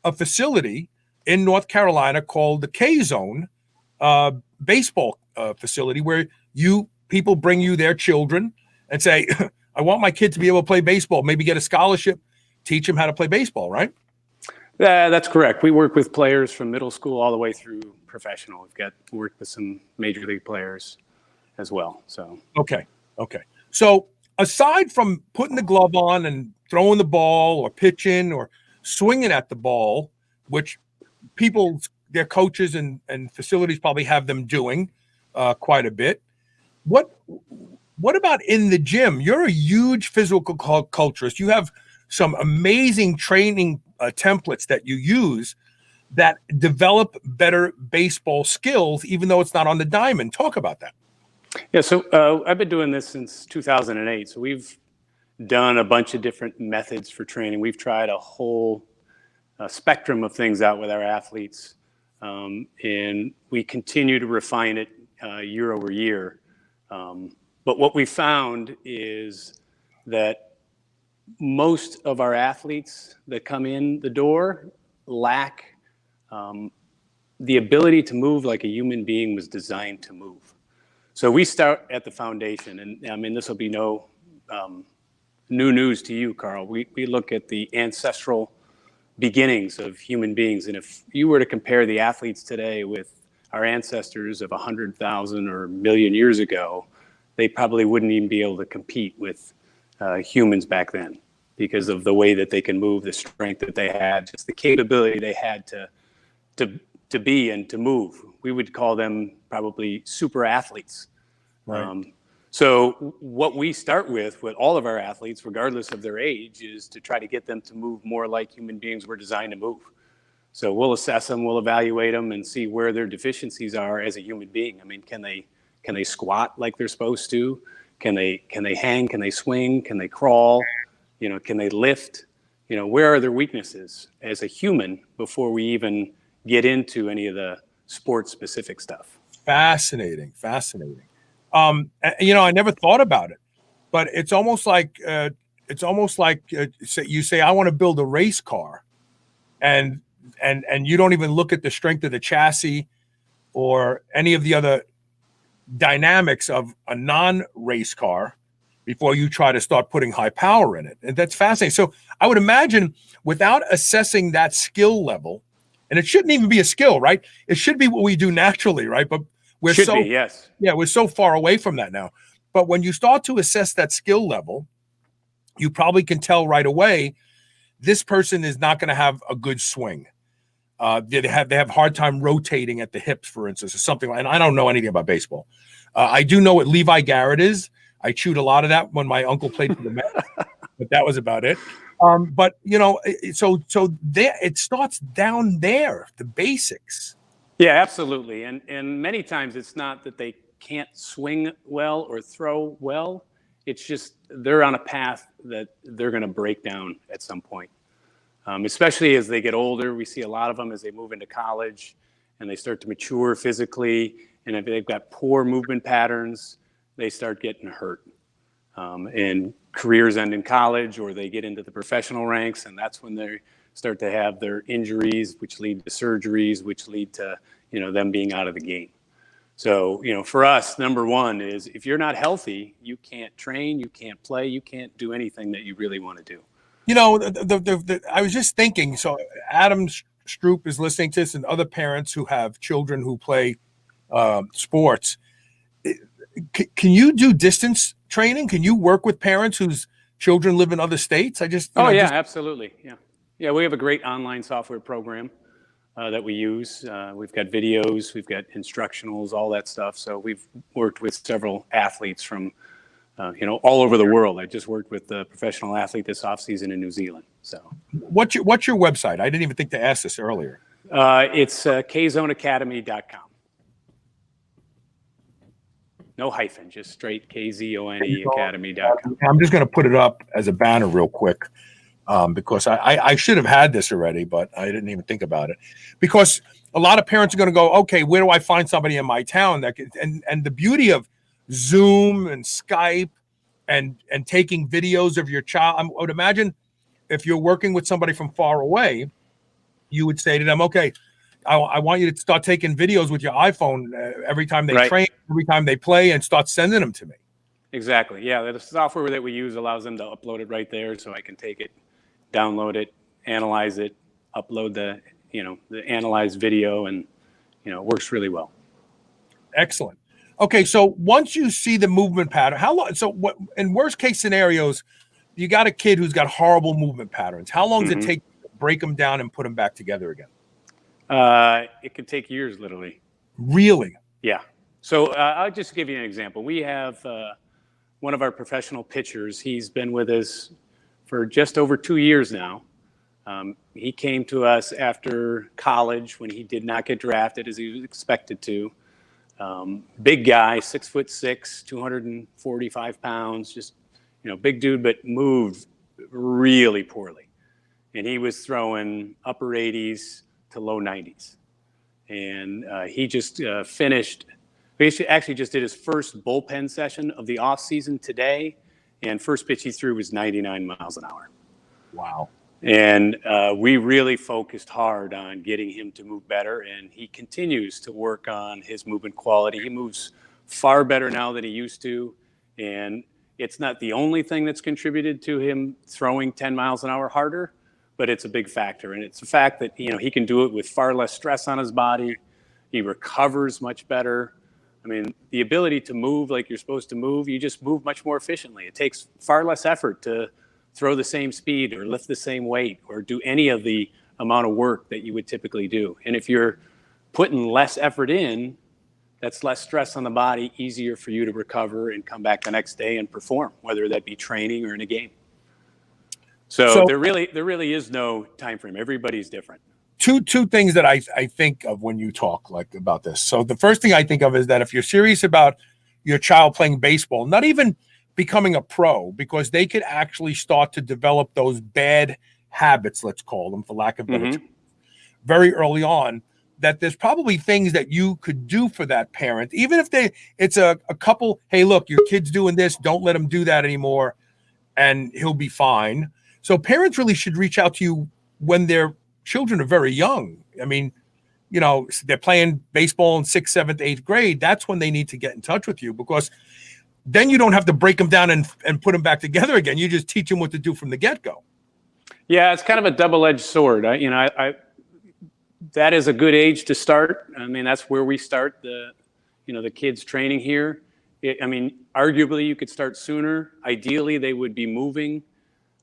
a facility in North Carolina called the K-Zone baseball facility, where people bring you their children and say, I want my kid to be able to play baseball, maybe get a scholarship, teach them how to play baseball, right? That's correct. We work with players from middle school all the way through professional. We've worked with some major league players as well. So okay. So aside from putting the glove on and throwing the ball or pitching or swinging at the ball, which their coaches and facilities probably have them doing quite a bit, what about in the gym? You're a huge physical culturist. You have some amazing training templates that you use that develop better baseball skills, even though it's not on the diamond. Talk about that. Yeah, so I've been doing this since 2008. So we've done a bunch of different methods for training. We've tried a whole spectrum of things out with our athletes, and we continue to refine it year over year. But what we found is that most of our athletes that come in the door lack the ability to move like a human being was designed to move. So we start at the foundation, and I mean, this will be no new news to you, Carl. We look at the ancestral beginnings of human beings, and if you were to compare the athletes today with our ancestors of 100,000 or a million years ago, they probably wouldn't even be able to compete with humans back then, because of the way that they can move, the strength that they had, just the capability they had to be and to move. We would call them probably super athletes. Right. So what we start with all of our athletes, regardless of their age, is to try to get them to move more like human beings were designed to move. So we'll assess them, we'll evaluate them, and see where their deficiencies are as a human being. I mean, can they squat like they're supposed to? Can they hang? Can they swing? Can they crawl? Can they lift? Where are their weaknesses as a human before we even get into any of the sports specific stuff? Fascinating. I never thought about it, but it's almost like you say, I want to build a race car, and you don't even look at the strength of the chassis or any of the other dynamics of a non-race car before you try to start putting high power in it. And that's fascinating. So I would imagine, without assessing that skill level, and it shouldn't even be a skill, right? It should be what we do naturally, right? But we're yes. Yeah, we're so far away from that now. But when you start to assess that skill level, you probably can tell right away, this person is not going to have a good swing. They have a hard time rotating at the hips, for instance, or something. And I don't know anything about baseball. I do know what Levi Garrett is. I chewed a lot of that when my uncle played for the Mets, but that was about it. But so there, it starts down there, the basics. Yeah, absolutely. And many times it's not that they can't swing well or throw well. It's just they're on a path that they're going to break down at some point. Especially as they get older, we see a lot of them as they move into college and they start to mature physically. And if they've got poor movement patterns, they start getting hurt. And careers end in college, or they get into the professional ranks, and that's when they start to have their injuries, which lead to surgeries, which lead to them being out of the game. So, for us, number one is if you're not healthy, you can't train, you can't play, you can't do anything that you really want to do. I was just thinking, so Adam Stroop is listening to this and other parents who have children who play sports. Can you do distance training? Can you work with parents whose children live in other states? Absolutely. Yeah, we have a great online software program that we use. We've got videos, we've got instructionals, all that stuff. So we've worked with several athletes from, all over the world. I just worked with a professional athlete this offseason in New Zealand. So what's your website? I didn't even think to ask this earlier. It's kzoneacademy.com. No hyphen, just straight KZONE Academy.com. I'm just going to put it up as a banner real quick. Because I should have had this already, but I didn't even think about it. Because a lot of parents are going to go, okay, where do I find somebody in my town that can? And the beauty of Zoom and Skype and taking videos of your child, I would imagine if you're working with somebody from far away, you would say to them, okay, I want you to start taking videos with your iPhone every time they train, every time they play, and start sending them to me. Exactly. Yeah, the software that we use allows them to upload it right there, so I can take it, download it, analyze it, upload the analyzed video, and it works really well. Excellent. Okay, so once you see the movement pattern, how long? So what in worst case scenarios, you got a kid who's got horrible movement patterns. How long does it take to break them down and put them back together again? It could take years, literally. Really? Yeah. So I'll just give you an example. We have one of our professional pitchers. He's been with us for just over 2 years now. He came to us after college when he did not get drafted as he was expected to. Big guy, 6'6", 245 pounds, just, big dude, but moved really poorly. And he was throwing upper 80s to low 90s. And he just finished, actually just did his first bullpen session of the off season today. And first pitch he threw was 99 miles an hour. Wow. And we really focused hard on getting him to move better, and he continues to work on his movement quality. He moves far better now than he used to, and it's not the only thing that's contributed to him throwing 10 miles an hour harder, but it's a big factor. And it's the fact that, he can do it with far less stress on his body. He recovers much better. I mean, the ability to move like you're supposed to move, you just move much more efficiently. It takes far less effort to throw the same speed or lift the same weight or do any of the amount of work that you would typically do. And if you're putting less effort in, that's less stress on the body, easier for you to recover and come back the next day and perform, whether that be training or in a game. So there really is no time frame. Everybody's different. Two things that I think of when you talk about this. So the first thing I think of is that if you're serious about your child playing baseball, not even becoming a pro, because they could actually start to develop those bad habits, let's call them, for lack of better terms, very early on, that there's probably things that you could do for that parent, even if it's a couple, hey, look, your kid's doing this, don't let him do that anymore, and he'll be fine. So parents really should reach out to you when their children are very young. I mean, they're playing baseball in 6th, 7th, 8th grade. That's when they need to get in touch with you, because then you don't have to break them down and put them back together again. You just teach them what to do from the get-go. Yeah, it's kind of a double-edged sword. That is a good age to start. I mean, that's where we start the kids training here. Arguably you could start sooner. Ideally, they would be moving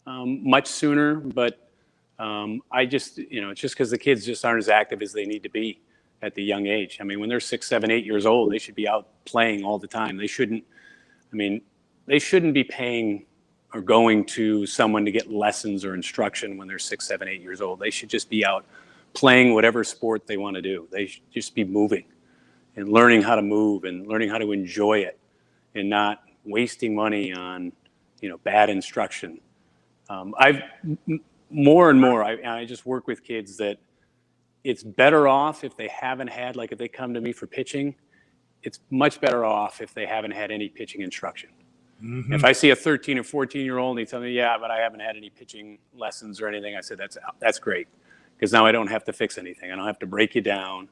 much sooner, but it's just because the kids just aren't as active as they need to be at the young age. I mean, when they're 6, 7, 8 years old, they should be out playing all the time. They shouldn't be paying or going to someone to get lessons or instruction when they're 6, 7, 8 years old. They should just be out playing whatever sport they want to do. They should just be moving and learning how to move and learning how to enjoy it and not wasting money on, bad instruction. I just work with kids that it's better off if they haven't had, if they come to me for pitching, it's much better off if they haven't had any pitching instruction. Mm-hmm. If I see a 13 or 14-year-old and they tell me, yeah, but I haven't had any pitching lessons or anything, I said, that's great, because now I don't have to fix anything. I don't have to break you down.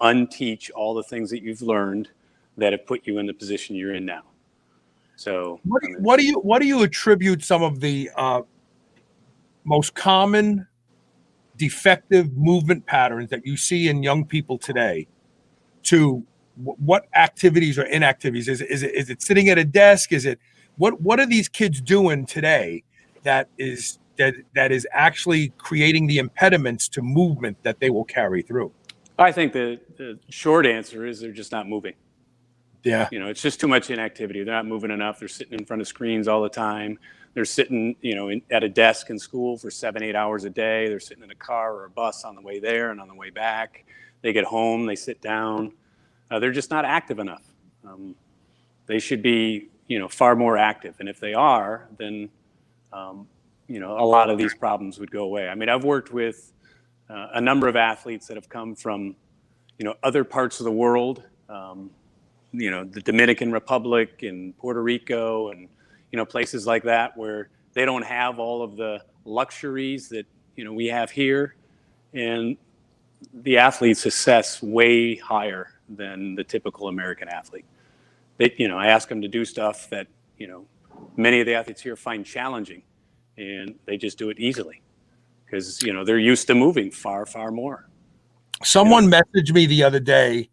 unteach all the things that you've learned that have put you in the position you're in now. So what do you attribute some of the most common defective movement patterns that you see in young people today to? What activities or inactivities? Is it sitting at a desk? Is it what are these kids doing today that is actually creating the impediments to movement that they will carry through? I think the short answer is they're just not moving. Yeah. It's just too much inactivity. They're not moving enough. They're sitting in front of screens all the time. They're sitting, at a desk in school for 7-8 hours a day. They're sitting in a car or a bus on the way there and on the way back. They get home, they sit down. They're just not active enough. They should be, far more active. And if they are, then, a lot of these problems would go away. I mean, I've worked with a number of athletes that have come from, other parts of the world, the Dominican Republic and Puerto Rico and, places like that where they don't have all of the luxuries that, we have here. And the athletes assess way higher than the typical American athlete. I ask them to do stuff that, many of the athletes here find challenging, and they just do it easily because, they're used to moving far, far more. Someone messaged me the other day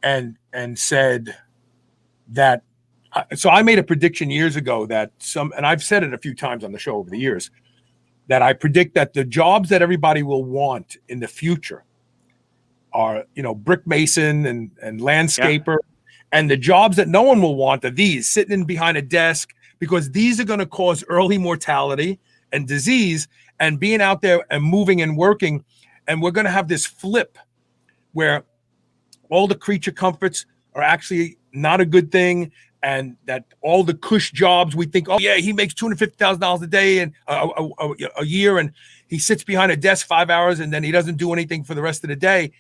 and said that, so I made a prediction years ago that and I've said it a few times on the show over the years, that I predict that the jobs that everybody will want in the future are, brick mason and landscaper. Yeah. And the jobs that no one will want are these, sitting behind a desk, because these are going to cause early mortality and disease, and being out there and moving and working. And we're going to have this flip where all the creature comforts are actually not a good thing. And that all the cush jobs, we think, oh yeah, he makes $250,000 a day and a year, and he sits behind a desk 5 hours, and then he doesn't do anything for the rest of the day.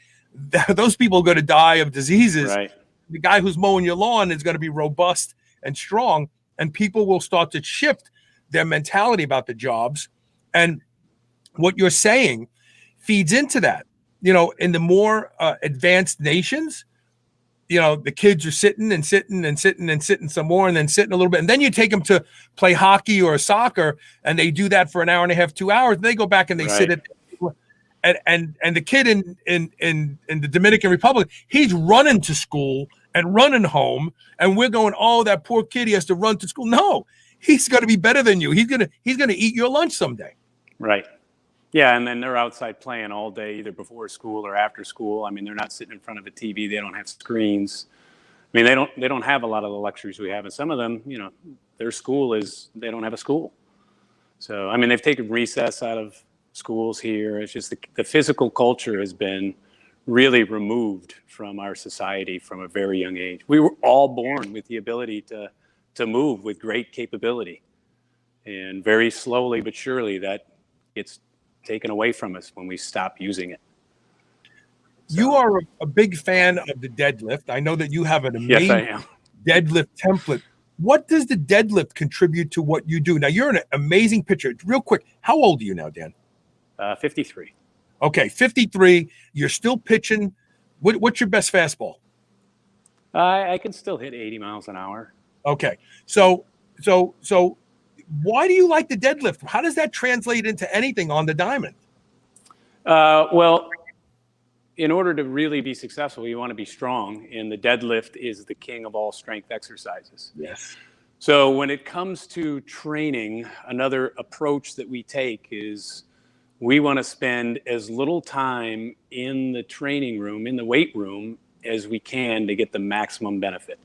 Those people are going to die of diseases. Right. The guy who's mowing your lawn is going to be robust and strong, and people will start to shift their mentality about the jobs. And what you're saying feeds into that. In the more advanced nations, the kids are sitting and sitting and sitting and sitting some more, and then sitting a little bit. And then you take them to play hockey or soccer, and they do that for an hour and a half, 2 hours. And they go back and they sit at, and the kid in the Dominican Republic, he's running to school and running home. And we're going, oh, that poor kid, he has to run to school. No, he's going to be better than you. He's going to eat your lunch someday. Right. Yeah, and then they're outside playing all day, either before school or after school. I mean, they're not sitting in front of a TV. They don't have screens. I mean, they don't have a lot of the luxuries we have. And some of them, their school they don't have a school. So, I mean, they've taken recess out of schools here. It's just the physical culture has been really removed from our society from a very young age. We were all born with the ability to move with great capability. And very slowly but surely that gets taken away from us when we stop using it. So, you are a big fan of the deadlift. I know that you have an amazing deadlift template. What does the deadlift contribute to what you do? Now, you're an amazing pitcher. Real quick, how old are you now, Dan? 53. Okay, 53. You're still pitching. What's your best fastball? I can still hit 80 miles an hour. Okay, so why do you like the deadlift? How does that translate into anything on the diamond? Well, in order to really be successful, you want to be strong, and the deadlift is the king of all strength exercises. Yes. So when it comes to training, another approach that we take is we want to spend as little time in the training room, in the weight room, as we can to get the maximum benefit.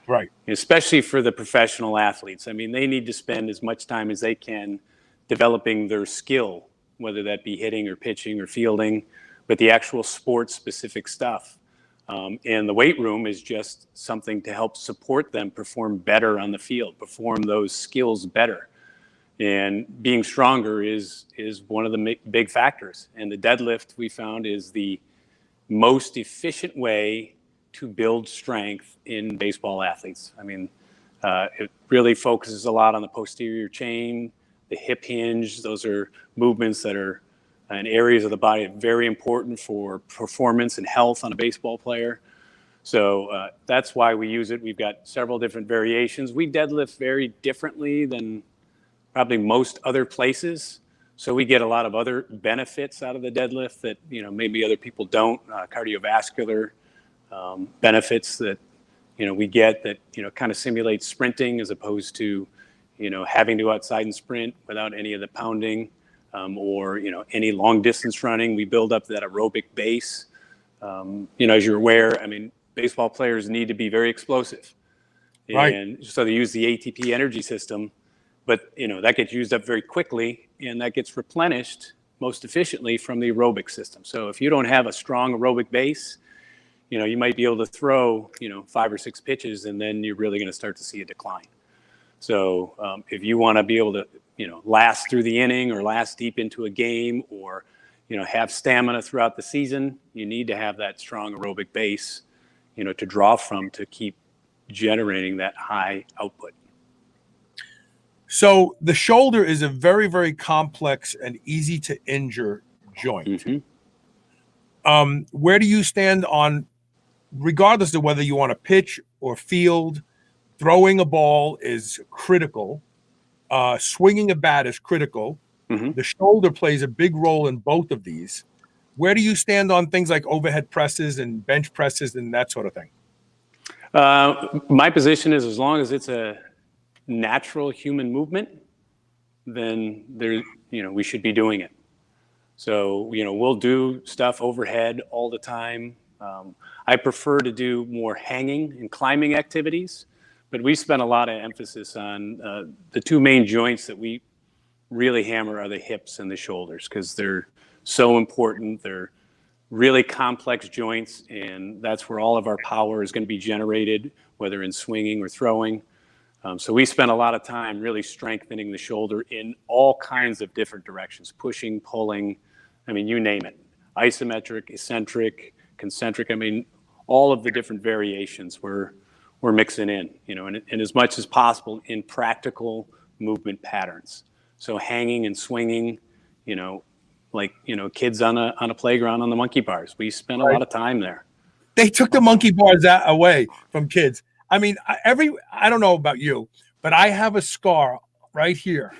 Right. Especially for the professional athletes. I mean, they need to spend as much time as they can developing their skill, whether that be hitting or pitching or fielding, but the actual sports-specific stuff. And the weight room is just something to help support them perform better on the field, perform those skills better. And being stronger is one of the big factors. And the deadlift, we found, is the most efficient way to build strength in baseball athletes. I mean, it really focuses a lot on the posterior chain, the hip hinge. Those are movements that are and areas of the body that are very important for performance and health on a baseball player. So that's why we use it. We've got several different variations. We deadlift very differently than probably most other places. So we get a lot of other benefits out of the deadlift that, maybe other people don't. Cardiovascular benefits that, we get that, kind of simulate sprinting as opposed to, having to go outside and sprint without any of the pounding or, any long distance running. We build up that aerobic base. As you're aware, baseball players need to be very explosive. Right. And so they use the ATP energy system, but, that gets used up very quickly, and that gets replenished most efficiently from the aerobic system. So if you don't have a strong aerobic base, you might be able to throw, 5 or 6 pitches, and then you're really going to start to see a decline. So if you want to be able to, last through the inning or last deep into a game or, have stamina throughout the season, you need to have that strong aerobic base, to draw from to keep generating that high output. So the shoulder is a very, very complex and easy to injure joint. Mm-hmm. Where do you stand on, regardless of whether you want to pitch or field, throwing a ball is critical. Swinging a bat is critical. Mm-hmm. The shoulder plays a big role in both of these. Where do you stand on things like overhead presses and bench presses and that sort of thing? My position is, as long as it's a natural human movement, then we should be doing it. So, we'll do stuff overhead all the time. I prefer to do more hanging and climbing activities, but we spend a lot of emphasis on the 2 main joints that we really hammer are the hips and the shoulders, because they're so important. They're really complex joints, and that's where all of our power is going to be generated, whether in swinging or throwing. So we spend a lot of time really strengthening the shoulder in all kinds of different directions, pushing, pulling, you name it. Isometric, eccentric, concentric, all of the different variations we're mixing in, and as much as possible in practical movement patterns. So hanging and swinging, like, kids on a playground on the monkey bars. We spent a lot of time there. They took the monkey bars away from kids. I don't know about you, but I have a scar right here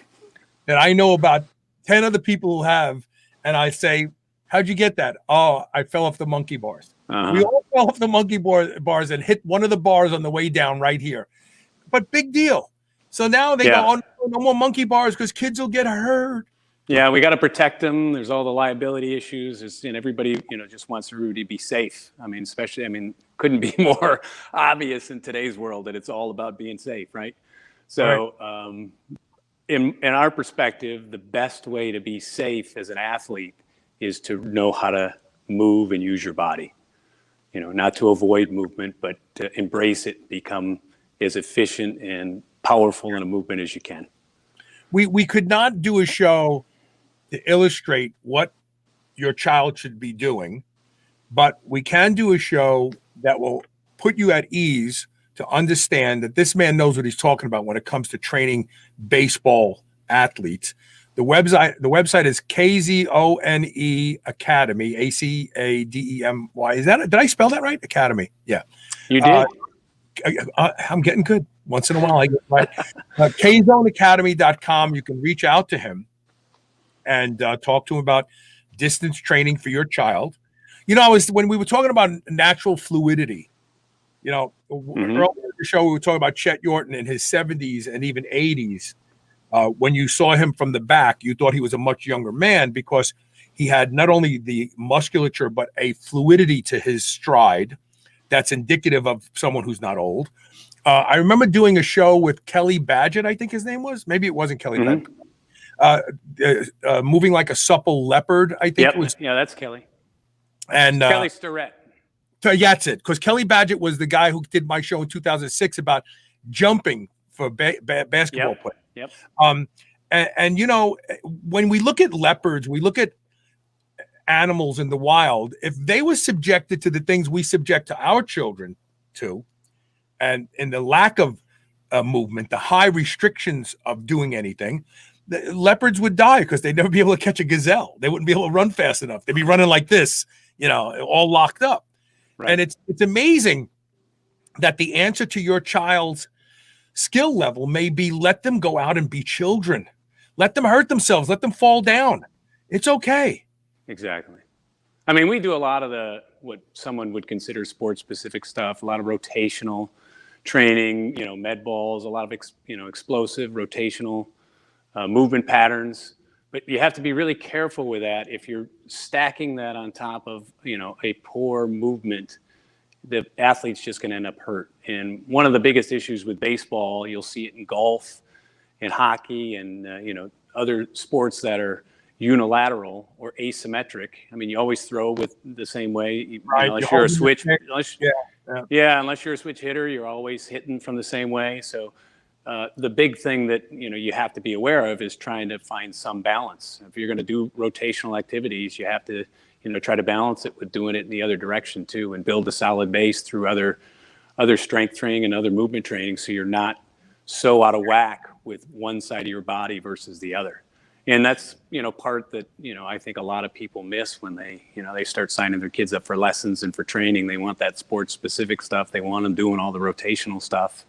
that I know about 10 other people who have. And I say, how'd you get that? Oh, I fell off the monkey bars. Uh-huh. We all fell off the monkey bars and hit one of the bars on the way down right here. But big deal. So now they go, oh, no more monkey bars because kids will get hurt. Yeah, we got to protect them. There's all the liability issues. And everybody, just wants everybody to be safe. Especially, couldn't be more obvious in today's world that it's all about being safe, right? So, right. In our perspective, the best way to be safe as an athlete is to know how to move and use your body. Not to avoid movement, but to embrace it, become as efficient and powerful in a movement as you can. We could not do a show to illustrate what your child should be doing, but we can do a show that will put you at ease to understand that this man knows what he's talking about when it comes to training baseball athletes. The website is KZONE Academy, ACADEMY. Did I spell that right? Academy. Yeah. You did. I'm getting good. Once in a while I get right. KZoneAcademy.com. You can reach out to him and talk to him about distance training for your child. When we were talking about natural fluidity, earlier in the show, we were talking about Chet Yorton in his 70s and even 80s. When you saw him from the back, you thought he was a much younger man because he had not only the musculature, but a fluidity to his stride that's indicative of someone who's not old. I remember doing a show with Kelly Badgett, I think his name was. Maybe it wasn't Kelly Badgett. Moving like a supple leopard, I think it was. Yeah, that's Kelly. And Kelly Starrett. So that's it. Because Kelly Badgett was the guy who did my show in 2006 about jumping for basketball play. Yep. And when we look at leopards, we look at animals in the wild. If they were subjected to the things we subject to our children to, and in the lack of movement, the high restrictions of doing anything, the leopards would die because they'd never be able to catch a gazelle. They wouldn't be able to run fast enough. They'd be running like this, all locked up. Right. And it's amazing that the answer to your child's skill level may be let them go out and be children. Let them hurt themselves. Let them fall down. It's okay. Exactly. I mean, we do a lot of what someone would consider sport-specific stuff, a lot of rotational training, med balls, a lot of, explosive rotational movement patterns. But you have to be really careful with that. If you're stacking that on top of, a poor movement, the athlete's just going to end up hurt. And one of the biggest issues with baseball, you'll see it in golf and hockey and, other sports that are unilateral or asymmetric. I mean, you always throw with the same way, right. Unless you're a switch. Unless you're a switch hitter, you're always hitting from the same way. So the big thing that you have to be aware of is trying to find some balance. If you're going to do rotational activities, you have to try to balance it with doing it in the other direction too, and build a solid base through other strength training and other movement training, so you're not so out of whack with one side of your body versus the other. And that's, part that, I think a lot of people miss when they start signing their kids up for lessons and for training. They want that sports specific stuff. They want them doing all the rotational stuff.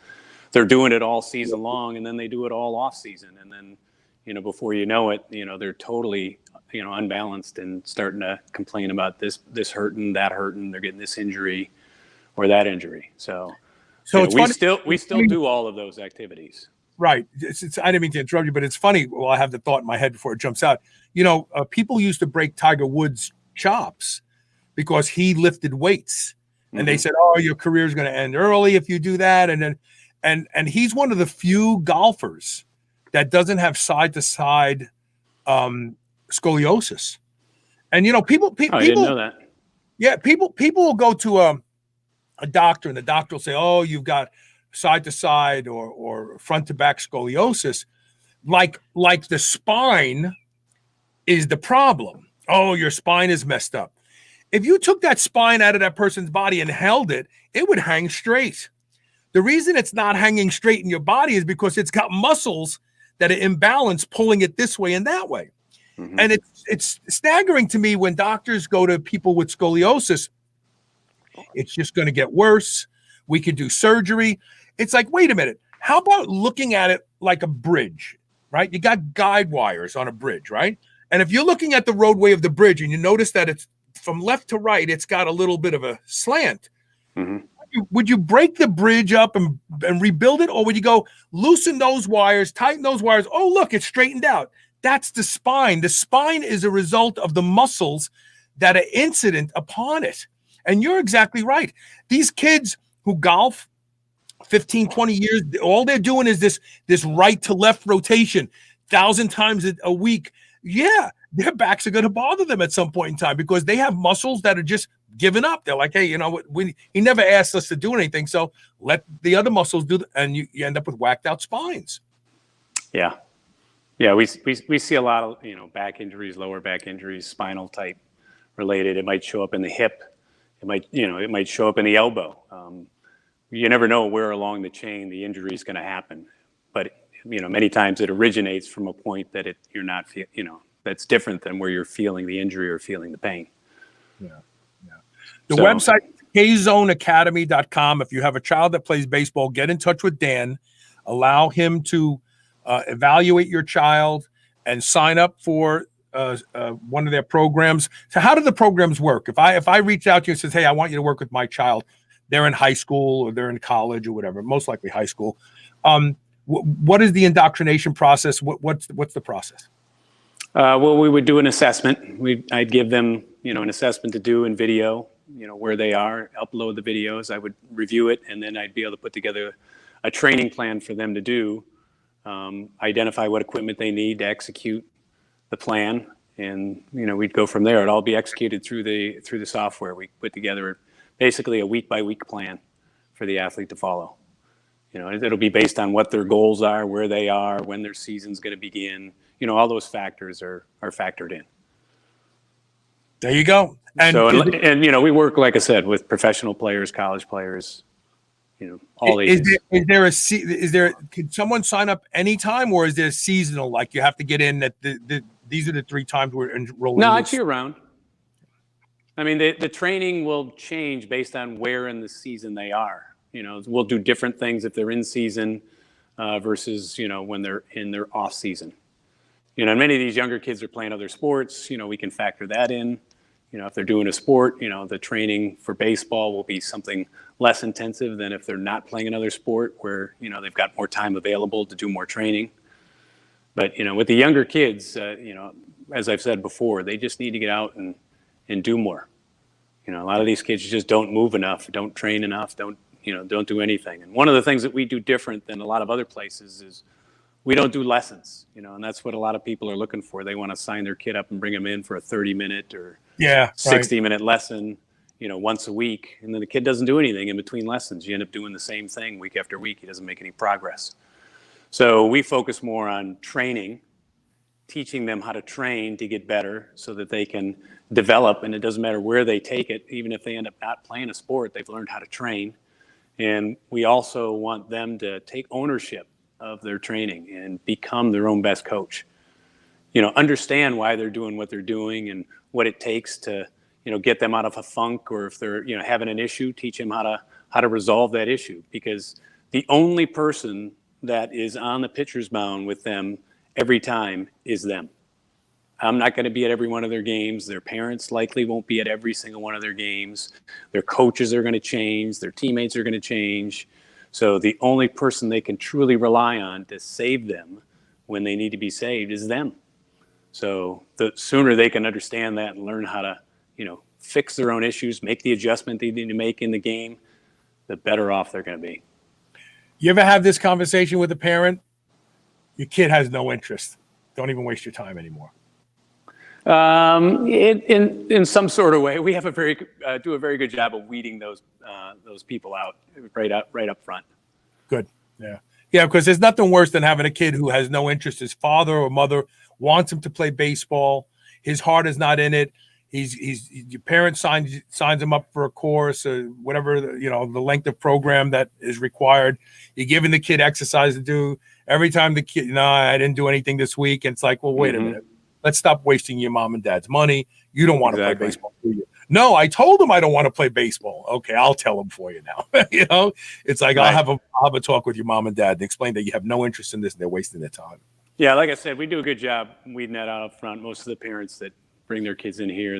They're doing it all season long, and then they do it all off season. And then, before you know it, they're totally, unbalanced and starting to complain about this hurting, that hurting. They're getting this injury or that injury. So we still do all of those activities. Right. I didn't mean to interrupt you, but it's funny. Well, I have the thought in my head before it jumps out. People used to break Tiger Woods' chops because he lifted weights, and they said, "Oh, your career is going to end early if you do that." And then, and he's one of the few golfers that doesn't have side to side scoliosis. And people I didn't know that. Yeah, people will go to a doctor, and the doctor will say, "Oh, you've got side to side or front to back scoliosis," like the spine is the problem. Oh, your spine is messed up. If you took that spine out of that person's body and held it, it would hang straight. The reason it's not hanging straight in your body is because it's got muscles that are imbalanced, pulling it this way and that way. Mm-hmm. And it's staggering to me when doctors go to people with scoliosis. It's just going to get worse. We could do surgery. It's like, wait a minute. How about looking at it like a bridge, right? You got guide wires on a bridge, right? And if you're looking at the roadway of the bridge and you notice that it's from left to right, it's got a little bit of a slant. Mm-hmm. Would you break the bridge up and rebuild it? Or would you go loosen those wires, tighten those wires? Oh, look, it's straightened out. That's the spine. The spine is a result of the muscles that are incident upon it. And you're exactly right. These kids who golf 15, 20 years, all they're doing is this right to left rotation 1,000 times a week. Yeah, their backs are going to bother them at some point in time because they have muscles that are just giving up. They're like, hey, he never asked us to do anything, so let the other muscles do and you end up with whacked out spines. Yeah. Yeah, we see a lot of, back injuries, lower back injuries, spinal type related. It might show up in the hip. It might show up in the elbow. You never know where along the chain the injury is going to happen. But, many times it originates from a point that you're not, that's different than where you're feeling the injury or feeling the pain. Yeah. The website, kzoneacademy.com. If you have a child that plays baseball, get in touch with Dan. Allow him to evaluate your child and sign up for one of their programs. So how do the programs work? If I reach out to you and says, hey, I want you to work with my child, they're in high school or they're in college or whatever, most likely high school. What is the indoctrination process? What's the process? Well, we would do an assessment. I'd give them, an assessment to do in video, where they are, upload the videos. I would review it, and then I'd be able to put together a training plan for them to do, identify what equipment they need to execute the plan, and we'd go from there. It'd all be executed through the software. We put together basically a week-by-week plan for the athlete to follow. It'll be based on what their goals are, where they are, when their season's going to begin. All those factors are factored in. There you go. And we work, like I said, with professional players, college players, all ages. Can someone sign up anytime, or is there seasonal? Like you have to get in at these are the 3 times we're enrolling? No, it's year round. I mean, the training will change based on where in the season they are. We'll do different things if they're in season versus, when they're in their off season. Many of these younger kids are playing other sports. We can factor that in. If they're doing a sport, the training for baseball will be something less intensive than if they're not playing another sport where, they've got more time available to do more training. But, with the younger kids, as I've said before, they just need to get out and do more. A lot of these kids just don't move enough, don't train enough, don't do anything. And one of the things that we do different than a lot of other places is we don't do lessons, and that's what a lot of people are looking for. They want to sign their kid up and bring them in for a 30-minute or 60-minute lesson, once a week. And then the kid doesn't do anything in between lessons. You end up doing the same thing week after week. He doesn't make any progress. So we focus more on training, teaching them how to train to get better so that they can develop. And it doesn't matter where they take it. Even if they end up not playing a sport, they've learned how to train. And we also want them to take ownership of their training and become their own best coach. Understand why they're doing what they're doing and what it takes to, get them out of a funk, or if they're, having an issue, teach them how to resolve that issue. Because the only person that is on the pitcher's mound with them every time is them. I'm not going to be at every one of their games. Their parents likely won't be at every single one of their games. Their coaches are going to change. Their teammates are going to change. So the only person they can truly rely on to save them when they need to be saved is them. So the sooner they can understand that and learn how to, fix their own issues, make the adjustment they need to make in the game, the better off they're going to be. You ever have this conversation with a parent? Your kid has no interest. Don't even waste your time anymore. In some sort of way, we have do a very good job of weeding those people out right up front. Good. Yeah, because there's nothing worse than having a kid who has no interest. His father or mother wants him to play baseball. His heart is not in it. Your parents signs him up for a course or whatever, the length of program that is required. You're giving the kid exercise to do. Every time the kid, I didn't do anything this week. And it's like, well, wait a minute. Let's stop wasting your mom and dad's money. You don't want to play baseball, do you? No, I told him I don't want to play baseball. Okay, I'll tell him for you now. It's like, I'll have a talk with your mom and dad and explain that you have no interest in this and they're wasting their time. Yeah, like I said, we do a good job weeding that out up front. Most of the parents that bring their kids in here,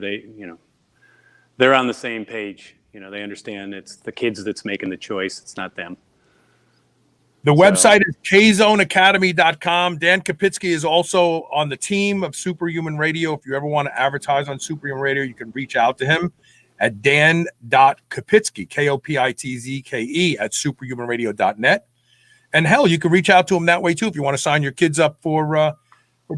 they're on the same page. They understand it's the kids that's making the choice. It's not them. The website is kzoneacademy.com. Dan Kopitzke is also on the team of Superhuman Radio. If you ever want to advertise on Superhuman Radio, you can reach out to him at dan.kopitzke, Kopitzke, at superhumanradio.net. And hell, you can reach out to him that way too if you want to sign your kids up for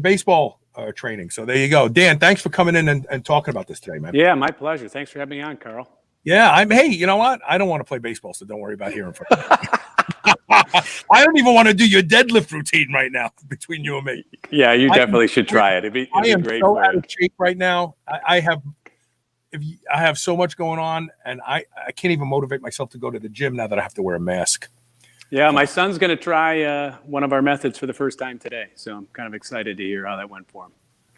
baseball training. So there you go. Dan, thanks for coming in and talking about this today, man. Yeah, my pleasure. Thanks for having me on, Carl. Yeah, hey, you know what? I don't want to play baseball, so don't worry about hearing from me. I don't even want to do your deadlift routine right now between you and me. Yeah, you definitely should try it. It'd be great. So out of shape right now. I have so much going on, and I can't even motivate myself to go to the gym now that I have to wear a mask. Yeah, my son's going to try one of our methods for the first time today, so I'm kind of excited to hear how that went for him.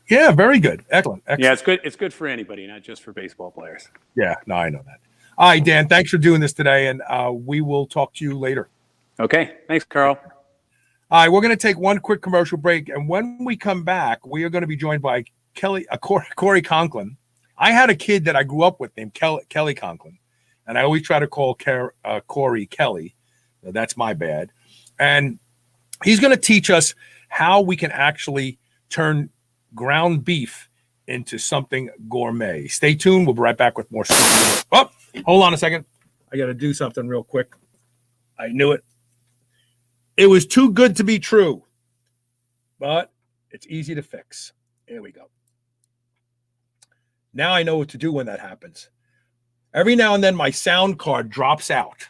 Yeah, very good. Excellent. Yeah, it's good. It's good for anybody, not just for baseball players. Yeah, no, I know that. All right, Dan, thanks for doing this today, and we will talk to you later. Okay, thanks, Carl. All right, we're going to take one quick commercial break, and when we come back, we are going to be joined by Cory Conklin. I had a kid that I grew up with named Kelly Conklin, and I always try to call Cory Kelly. So that's my bad. And he's going to teach us how we can actually turn ground beef into something gourmet. Stay tuned. We'll be right back with more. Oh, hold on a second. I got to do something real quick. I knew it. It was too good to be true, but it's easy to fix. Here we go. Now I know what to do when that happens. Every now and then my sound card drops out.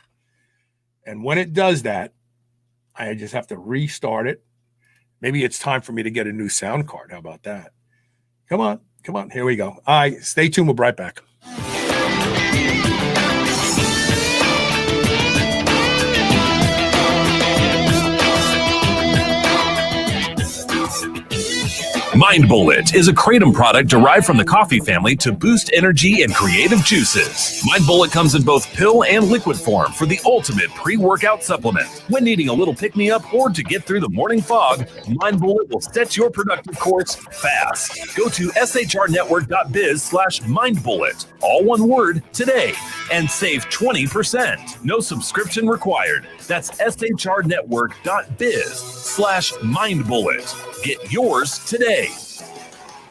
And when it does that, I just have to restart it. Maybe it's time for me to get a new sound card. How about that? Come on. Here we go. All right, stay tuned. We'll be right back. Mind Bullet is a kratom product derived from the coffee family to boost energy and creative juices. Mind Bullet comes in both pill and liquid form for the ultimate pre-workout supplement. When needing a little pick-me-up or to get through the morning fog, Mind Bullet will set your productive course fast. Go to shrnetwork.biz/mindbullet, all one word, today, and save 20%. No subscription required. That's shrnetwork.biz/mindbullet. Get yours today.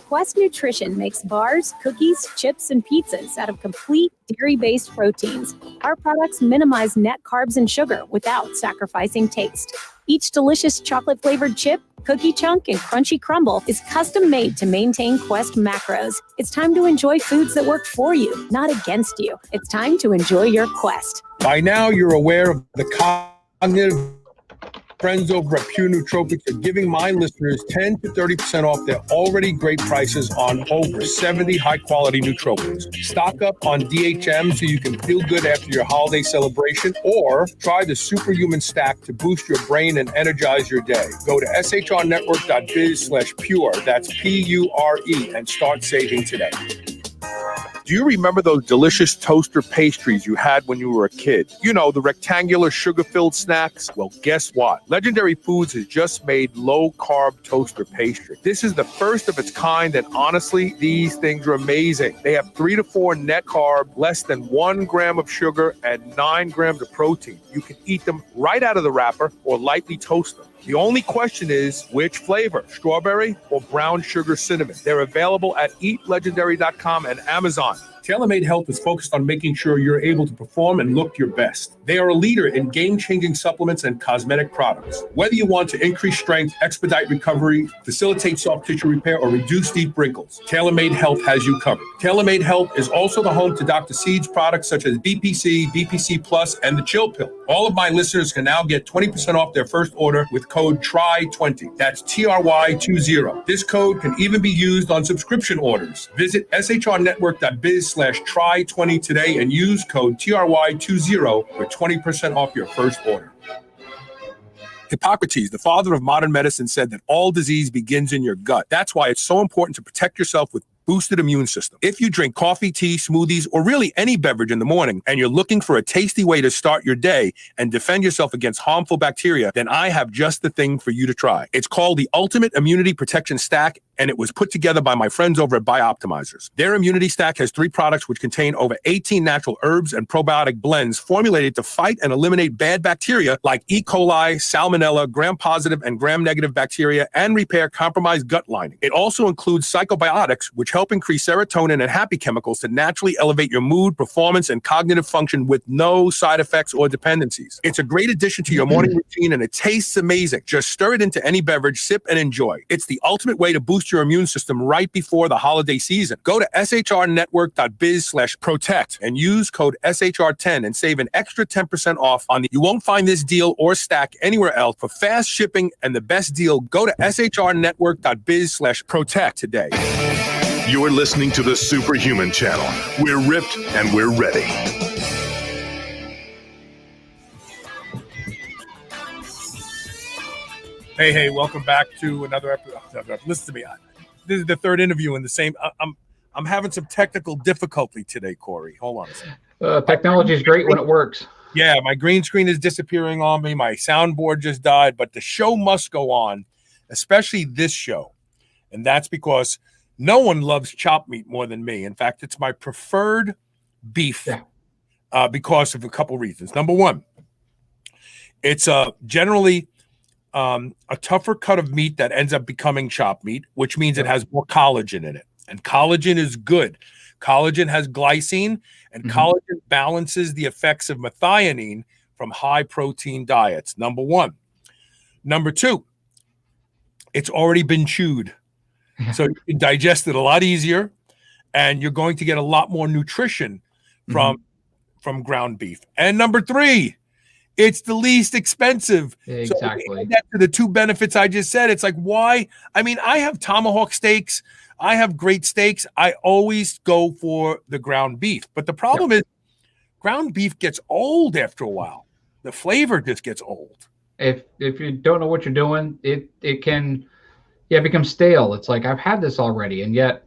Quest Nutrition makes bars, cookies, chips, and pizzas out of complete dairy-based proteins. Our products minimize net carbs and sugar without sacrificing taste. Each delicious chocolate-flavored chip, cookie chunk, and crunchy crumble is custom made to maintain Quest macros. It's time to enjoy foods that work for you, not against you. It's time to enjoy your Quest. By now, you're aware of the cognitive friends over at Pure Nootropics are giving my listeners 10 to 30% off their already great prices on over 70 high-quality nootropics. Stock up on DHM so you can feel good after your holiday celebration, or try the Superhuman Stack to boost your brain and energize your day. Go to shrnetwork.biz/pure, that's PURE, and start saving today. Do you remember those delicious toaster pastries you had when you were a kid? You know, the rectangular sugar-filled snacks? Well, guess what? Legendary Foods has just made low-carb toaster pastry. This is the first of its kind, and honestly, these things are amazing. They have 3 to 4 net carb, less than 1 gram of sugar, and 9 grams of protein. You can eat them right out of the wrapper or lightly toast them. The only question is, which flavor, strawberry or brown sugar cinnamon? They're available at eatlegendary.com and Amazon. TaylorMade Health is focused on making sure you're able to perform and look your best. They are a leader in game-changing supplements and cosmetic products. Whether you want to increase strength, expedite recovery, facilitate soft tissue repair, or reduce deep wrinkles, TaylorMade Health has you covered. TaylorMade Health is also the home to Dr. Seed's products such as BPC, BPC Plus, and the Chill Pill. All of my listeners can now get 20% off their first order with code TRY20. That's TRY20. This code can even be used on subscription orders. Visit shrnetwork.biz/try20 today and use code TRY20 for 20% off your first order. Hippocrates, the father of modern medicine, said that all disease begins in your gut. That's why it's so important to protect yourself with boosted immune system. If you drink coffee, tea, smoothies, or really any beverage in the morning, and you're looking for a tasty way to start your day and defend yourself against harmful bacteria, then I have just the thing for you to try. It's called the Ultimate Immunity Protection Stack, and it was put together by my friends over at Bioptimizers. Their immunity stack has 3 products which contain over 18 natural herbs and probiotic blends formulated to fight and eliminate bad bacteria like E. coli, salmonella, gram-positive and gram-negative bacteria, and repair compromised gut lining. It also includes psychobiotics, which help increase serotonin and happy chemicals to naturally elevate your mood, performance, and cognitive function with no side effects or dependencies. It's a great addition to your morning routine, and it tastes amazing. Just stir it into any beverage, sip, and enjoy. It's the ultimate way to boost your immune system right before the holiday season. Go to shrnetwork.biz/protect and use code SHR10 and save an extra 10% off on the. You won't find this deal or stack anywhere else. For fast shipping and the best deal, go to shrnetwork.biz/protect today. You're listening to the Superhuman Channel. We're ripped and we're ready. Hey, welcome back to another episode. Listen to me. This is the third interview in the same. I'm having some technical difficulty today, Corey. Hold on a second. Technology is great when it works. Yeah, my green screen is disappearing on me. My soundboard just died, but the show must go on, especially this show. And that's because no one loves chopped meat more than me. In fact, it's my preferred beef because of a couple reasons. Number one, it's generally a tougher cut of meat that ends up becoming chopped meat, which means it has more collagen in it. And collagen is good. Collagen has glycine, and collagen balances the effects of methionine from high protein diets. Number one. Number two, it's already been chewed. So you can digest it a lot easier, and you're going to get a lot more nutrition from ground beef. And number three, it's the least expensive. Exactly. So that to the 2 benefits I just said, it's like, why? I mean, I have tomahawk steaks. I have great steaks. I always go for the ground beef. But the problem is ground beef gets old after a while. The flavor just gets old. If you don't know what you're doing, it can Yeah, it becomes stale. It's like I've had this already, and yet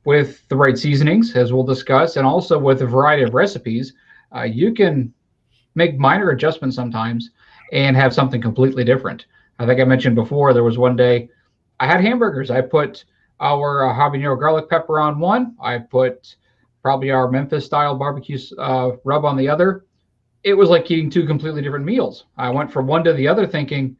with the right seasonings, as we'll discuss, and also with a variety of recipes, you can make minor adjustments sometimes and have something completely different. I think I mentioned before, there was one day I had hamburgers. I put our habanero garlic pepper on one. I put probably our Memphis style barbecue rub on the other. It was like eating two completely different meals. I went from one to the other thinking,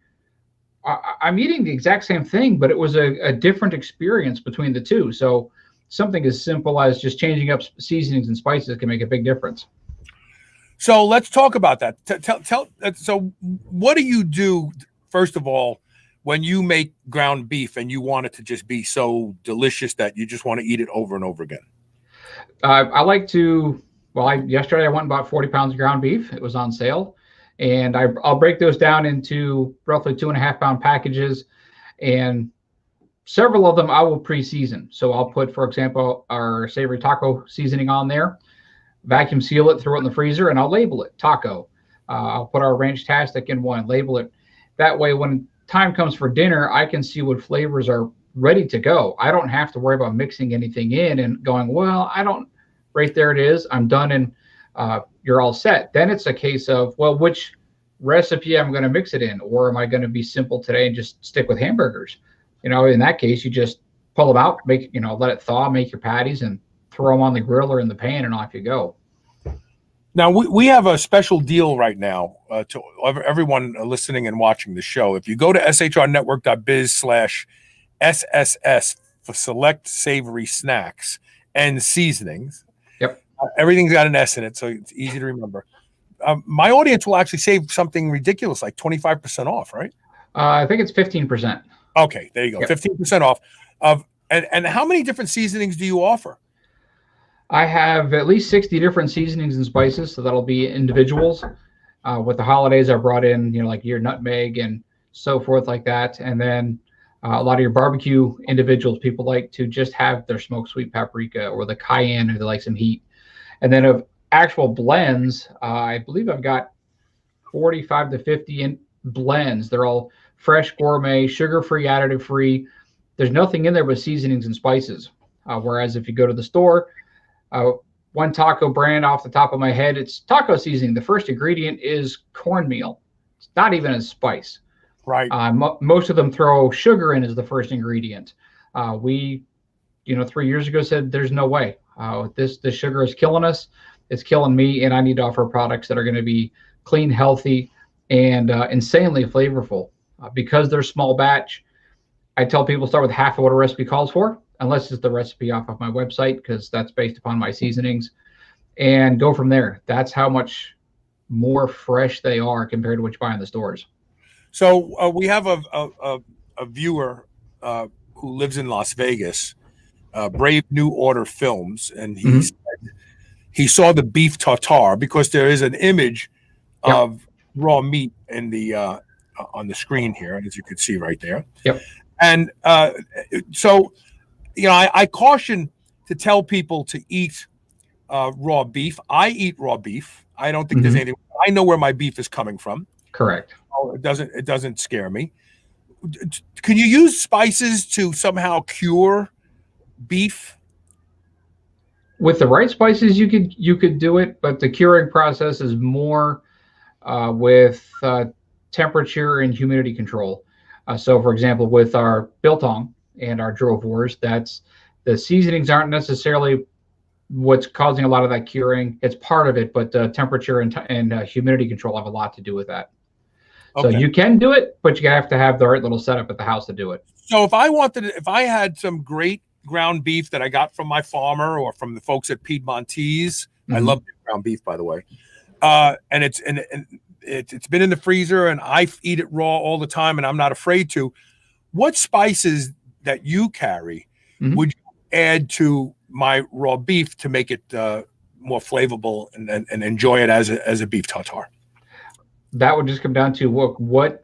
I'm eating the exact same thing, but it was a different experience between the two. So something as simple as just changing up seasonings and spices can make a big difference. So let's talk about that. So what do you do, first of all, when you make ground beef and you want it to just be so delicious that you just want to eat it over and over again? I like to, yesterday I went and bought 40 pounds of ground beef. It was on sale. And I'll break those down into roughly 2.5 pound packages. And several of them I will pre-season. So I'll put, for example, our savory taco seasoning on there, vacuum seal it, throw it in the freezer, and I'll label it taco. I'll put our ranch-tastic in one, label it. That way, when time comes for dinner, I can see what flavors are ready to go. I don't have to worry about mixing anything in and going, well, I don't, right there it is, I'm done, and you're all set. Then it's a case of, well, which recipe I'm going to mix it in, or am I going to be simple today and just stick with hamburgers? In that case, you just pull them out, make, let it thaw, make your patties, and throw them on the grill or in the pan, and off you go. Now, we have a special deal right now to everyone listening and watching the show. If you go to shrnetwork.biz/SSS for select savory snacks and seasonings, yep, everything's got an S in it, so it's easy to remember. My audience will actually save something ridiculous, like 25% off, right? I think it's 15%. Okay, there you go, yep. 15% off. And how many different seasonings do you offer? I have at least 60 different seasonings and spices, so that'll be individuals. With the holidays, I brought in, like your nutmeg and so forth like that. And then a lot of your barbecue individuals, people like to just have their smoked sweet paprika or the cayenne if they like some heat. And then of actual blends, I believe I've got 45 to 50 blends. They're all fresh, gourmet, sugar-free, additive-free. There's nothing in there but seasonings and spices. Whereas if you go to the store, one taco brand off the top of my head, it's taco seasoning. The first ingredient is cornmeal. It's not even a spice. Right. Most of them throw sugar in as the first ingredient. We, 3 years ago said there's no way. This sugar is killing us. It's killing me, and I need to offer products that are going to be clean, healthy, and insanely flavorful. Because they're small batch, I tell people start with half of what a recipe calls for, unless it's the recipe off of my website, because that's based upon my seasonings, and go from there. That's how much more fresh they are compared to what you buy in the stores. So we have a viewer who lives in Las Vegas, Brave New Order Films, and he said he saw the beef tartare because there is an image of raw meat in the on the screen here, as you can see right there. Yep. And so, I caution to tell people to eat raw beef. I eat raw beef. I don't think there's anything. I know where my beef is coming from. Correct. It doesn't scare me. Can you use spices to somehow cure beef? With the right spices, you could do it, but the curing process is more with temperature and humidity control. So, for example, with our biltong and our drove wars, that's the seasonings aren't necessarily what's causing a lot of that curing. It's part of it, but temperature and humidity control have a lot to do with that. Okay. So you can do it, but you have to have the right little setup at the house to do it. So if I had some great ground beef that I got from my farmer or from the folks at Piedmontese, I love ground beef, by the way, and it's been in the freezer and I eat it raw all the time and I'm not afraid to. What spices that you carry would you add to my raw beef to make it more flavorful and enjoy it as a beef tartare? That would just come down to what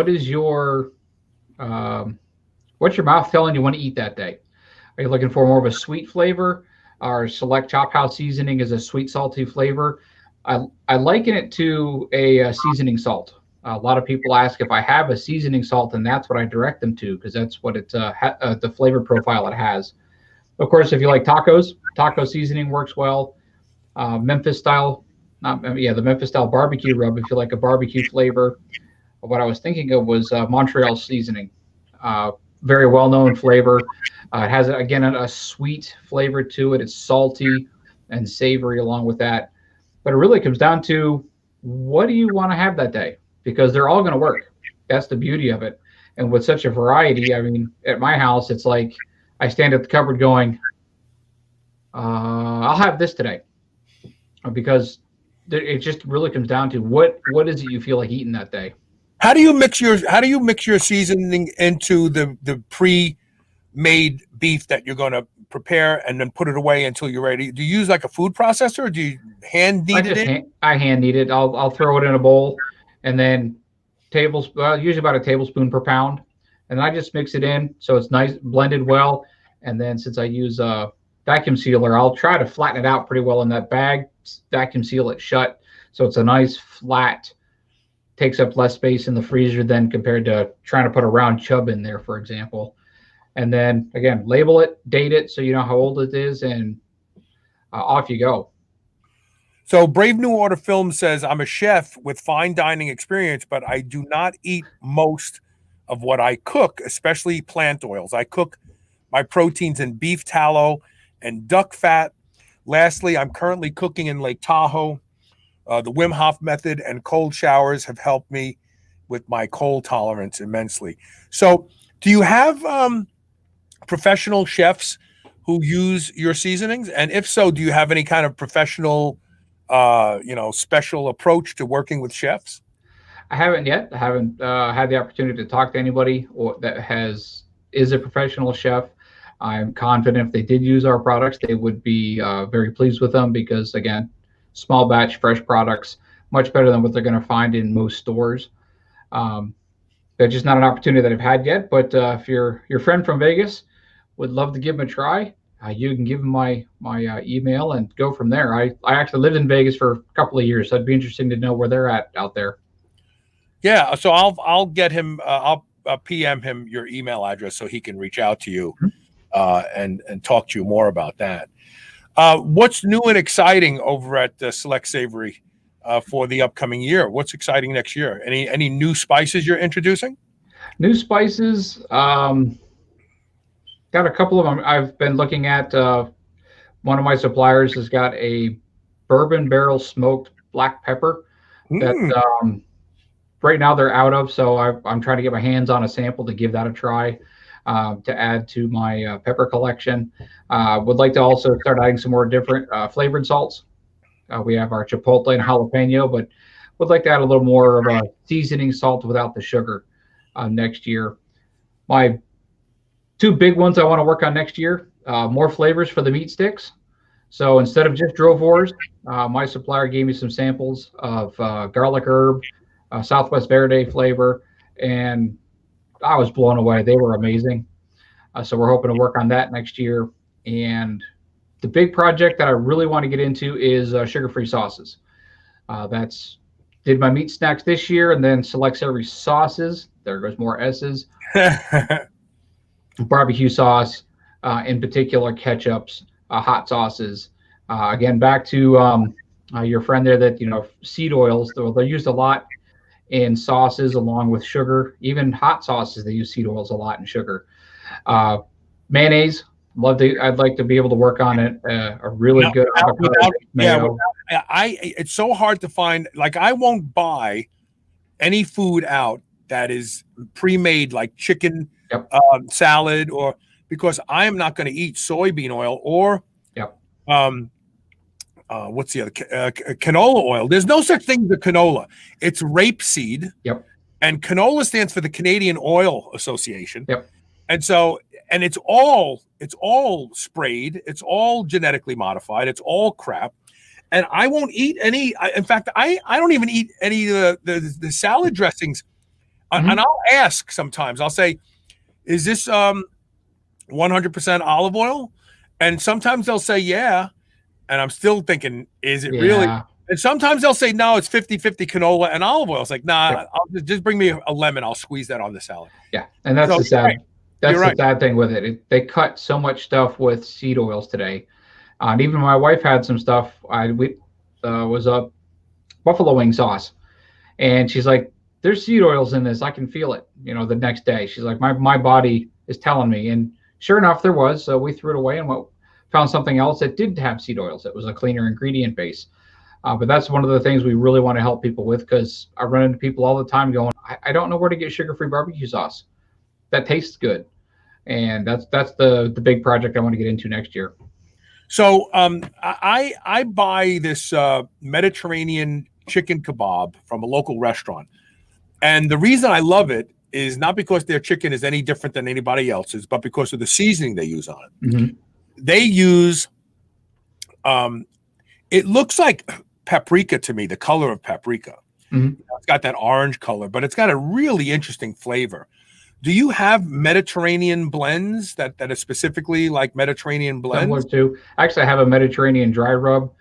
is your what's your mouth telling you want to eat that day? Are you looking for more of a sweet flavor? Our select chop house seasoning is a sweet salty flavor. I liken it to a seasoning salt. A lot of people ask if I have a seasoning salt, and that's what I direct them to, because that's what it's the flavor profile it has. Of course, if you like tacos, taco seasoning works well. Memphis style, the Memphis style barbecue rub, if you like a barbecue flavor. What I was thinking of was Montreal seasoning. Very well-known flavor. It has, again, a sweet flavor to it. It's salty and savory along with that. But it really comes down to, what do you want to have that day? Because they're all going to work. That's the beauty of it. And with such a variety, I mean, at my house, it's like I stand at the cupboard going, I'll have this today. Because it just really comes down to what is it you feel like eating that day. How do you mix your seasoning into the pre-made beef that you're going to prepare and then put it away until you're ready? Do you use like a food processor, or do you hand knead it? I hand knead it. I'll throw it in a bowl, and then usually about a tablespoon per pound, and I just mix it in so it's nice, blended well. And then since I use a vacuum sealer, I'll try to flatten it out pretty well in that bag, vacuum seal it shut so it's a nice flat, takes up less space in the freezer than compared to trying to put a round chub in there, for example. And then again, label it, date it, so you know how old it is, and off you go. So Brave New Order Film says, I'm a chef with fine dining experience, but I do not eat most of what I cook, especially plant oils. I cook my proteins in beef tallow and duck fat. Lastly, I'm currently cooking in Lake Tahoe. The Wim Hof method and cold showers have helped me with my cold tolerance immensely. So do you have professional chefs who use your seasonings? And if so, do you have any kind of professional, special approach to working with chefs? I haven't yet. I haven't had the opportunity to talk to anybody is a professional chef. I'm confident if they did use our products, they would be very pleased with them, because again, small batch, fresh products, much better than what they're going to find in most stores. That's just not an opportunity that I've had yet. But if your friend from Vegas would love to give them a try, you can give them my email and go from there. I actually lived in Vegas for a couple of years, so it'd be interesting to know where they're at out there. Yeah, so I'll get him. I'll PM him your email address so he can reach out to you and talk to you more about that. What's new and exciting over at Select Savory for the upcoming year? What's exciting next year? Any new spices you're introducing? New spices, got a couple of them. I've been looking at. One of my suppliers has got a bourbon barrel smoked black pepper that right now they're out of. So I'm trying to get my hands on a sample to give that a try. To add to my pepper collection. Would like to also start adding some more different flavored salts. We have our chipotle and jalapeno, but would like to add a little more of a seasoning salt without the sugar next year. My two big ones I want to work on next year, more flavors for the meat sticks. So instead of just Drovores, my supplier gave me some samples of garlic herb, Southwest Verde flavor, and I was blown away. They were amazing. So we're hoping to work on that next year. And the big project that I really want to get into is sugar-free sauces. Did my meat snacks this year, and then Select Savory sauces. There goes more S's. Barbecue sauce, in particular ketchups, hot sauces. Again, back to your friend there that, seed oils, they're used a lot in sauces along with sugar. Even hot sauces, they use seed oils a lot in sugar. Mayonnaise, I'd like to be able to work on it. A really good mayo. It's so hard to find. Like, I won't buy any food out that is pre-made, like chicken salad, or because I am not going to eat soybean oil or what's the other canola oil. There's no such thing as a canola. It's rapeseed. And canola stands for the Canadian Oil Association. And so, and it's all sprayed. It's all genetically modified. It's all crap. And I won't eat any. In fact, I don't even eat any of the salad dressings. And I'll ask sometimes. I'll say, "Is this 100% olive oil?" And sometimes they'll say, "Yeah." And I'm still thinking, is it really? And sometimes they'll say, no, it's 50-50 canola and olive oil. It's like, nah, Yep. I'll just bring me a lemon. I'll squeeze that on the salad. Yeah, and that's So, the sad. right. That's You're the right. sad thing with it. They cut so much stuff with seed oils today, and even my wife had some stuff. Was a buffalo wing sauce, and she's like, "There's seed oils in this. I can feel it." You know, the next day, she's like, "My body is telling me." And sure enough, there was. So we threw it away and found something else that did have seed oils. It was a cleaner ingredient base. But that's one of the things we really want to help people with, because I run into people all the time going, I don't know where to get sugar-free barbecue sauce that tastes good. And that's the big project I want to get into next year. So I buy this Mediterranean chicken kebab from a local restaurant. And the reason I love it is not because their chicken is any different than anybody else's, but because of the seasoning they use on it. Mm-hmm. They use, it looks like paprika to me, the color of paprika. Mm-hmm. It's got that orange color, but it's got a really interesting flavor. Do you have Mediterranean blends that are specifically like Mediterranean blends? Similar to, actually, I have a Mediterranean dry rub.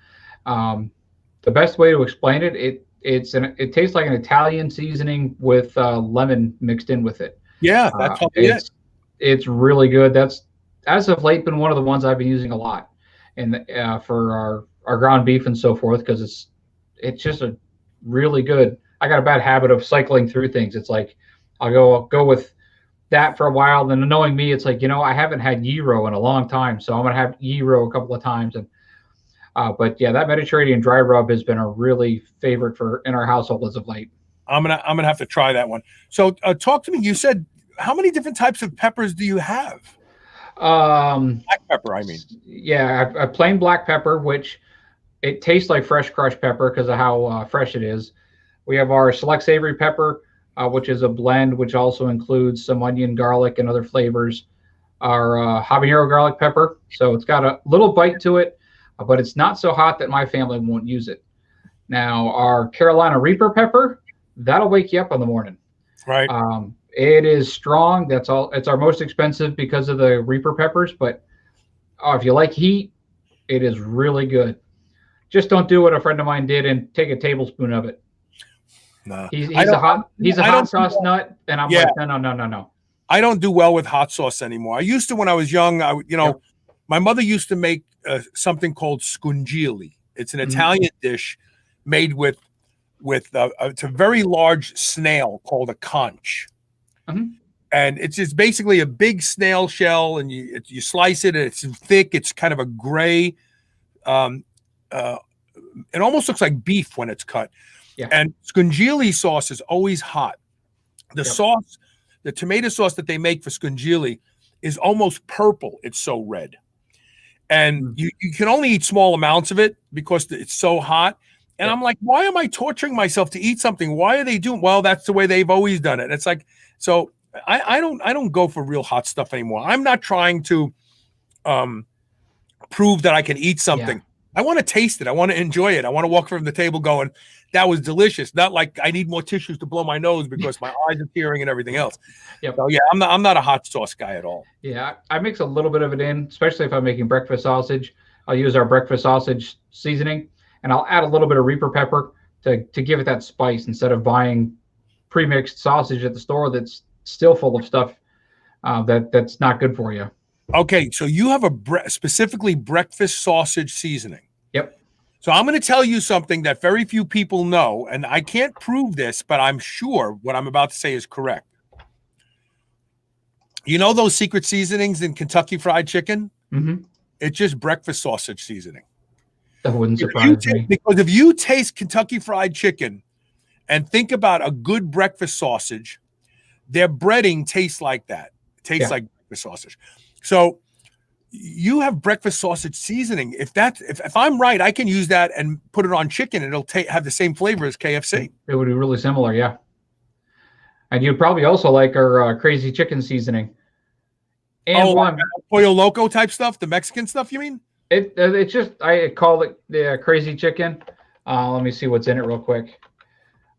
The best way to explain it, it tastes like an Italian seasoning with lemon mixed in with it. Yeah, that's it's really good. That's, as of late, been one of the ones I've been using a lot, and for our ground beef and so forth, because it's just a really good. I got a bad habit of cycling through things. It's like I'll go with that for a while, then knowing me, it's like, I haven't had gyro in a long time, so I'm gonna have gyro a couple of times. And but yeah, that Mediterranean dry rub has been a really favorite in our household as of late. I'm gonna have to try that one. So talk to me. You said, how many different types of peppers do you have? Black pepper, I mean. Yeah, a plain black pepper, which it tastes like fresh crushed pepper because of how fresh it is. We have our select savory pepper, which is a blend, which also includes some onion, garlic, and other flavors. Our habanero garlic pepper, so it's got a little bite to it, but it's not so hot that my family won't use it. Now, our Carolina Reaper pepper, that'll wake you up in the morning. Right. It is strong. That's all. It's our most expensive because of the Reaper peppers, but if you like heat, it is really good. Just don't do what a friend of mine did and take a tablespoon of it. No, he's a hot sauce nut, and I'm like, no. I don't do well with hot sauce anymore. I used to when I was young. My mother used to make something called scungili. It's an Italian dish made with it's a very large snail called a conch. Mm-hmm. And it's just basically a big snail shell, and you slice it, and it's thick. It's kind of a gray. It almost looks like beef when it's cut. Yeah. And scungili sauce is always hot. The sauce, the tomato sauce that they make for scungili is almost purple. It's so red. And you can only eat small amounts of it because it's so hot. And I'm like, why am I torturing myself to eat something? Why are they doing? Well, that's the way they've always done it. It's like, so I don't go for real hot stuff anymore. I'm not trying to prove that I can eat something. Yeah. I want to taste it. I want to enjoy it. I want to walk from the table going, that was delicious. Not like I need more tissues to blow my nose because my eyes are tearing and everything else. Yep. So yeah, I'm not a hot sauce guy at all. Yeah, I mix a little bit of it in, especially if I'm making breakfast sausage. I'll use our breakfast sausage seasoning, and I'll add a little bit of Reaper pepper to give it that spice instead of buying pre-mixed sausage at the store that's still full of stuff that's not good for you. Okay, so you have specifically breakfast sausage seasoning. Yep. So I'm going to tell you something that very few people know, and I can't prove this, but I'm sure what I'm about to say is correct. You know those secret seasonings in Kentucky Fried Chicken? Mm-hmm. It's just breakfast sausage seasoning. That wouldn't surprise me. Because if you taste Kentucky Fried Chicken and think about a good breakfast sausage, their breading tastes like that. It tastes like breakfast sausage. So you have breakfast sausage seasoning. If I'm right, I can use that and put it on chicken. It'll have the same flavor as KFC. It would be really similar, yeah. And you'd probably also like our crazy chicken seasoning. And like Pollo Loco type stuff, the Mexican stuff, you mean? It's just, I call it the crazy chicken. Let me see what's in it real quick.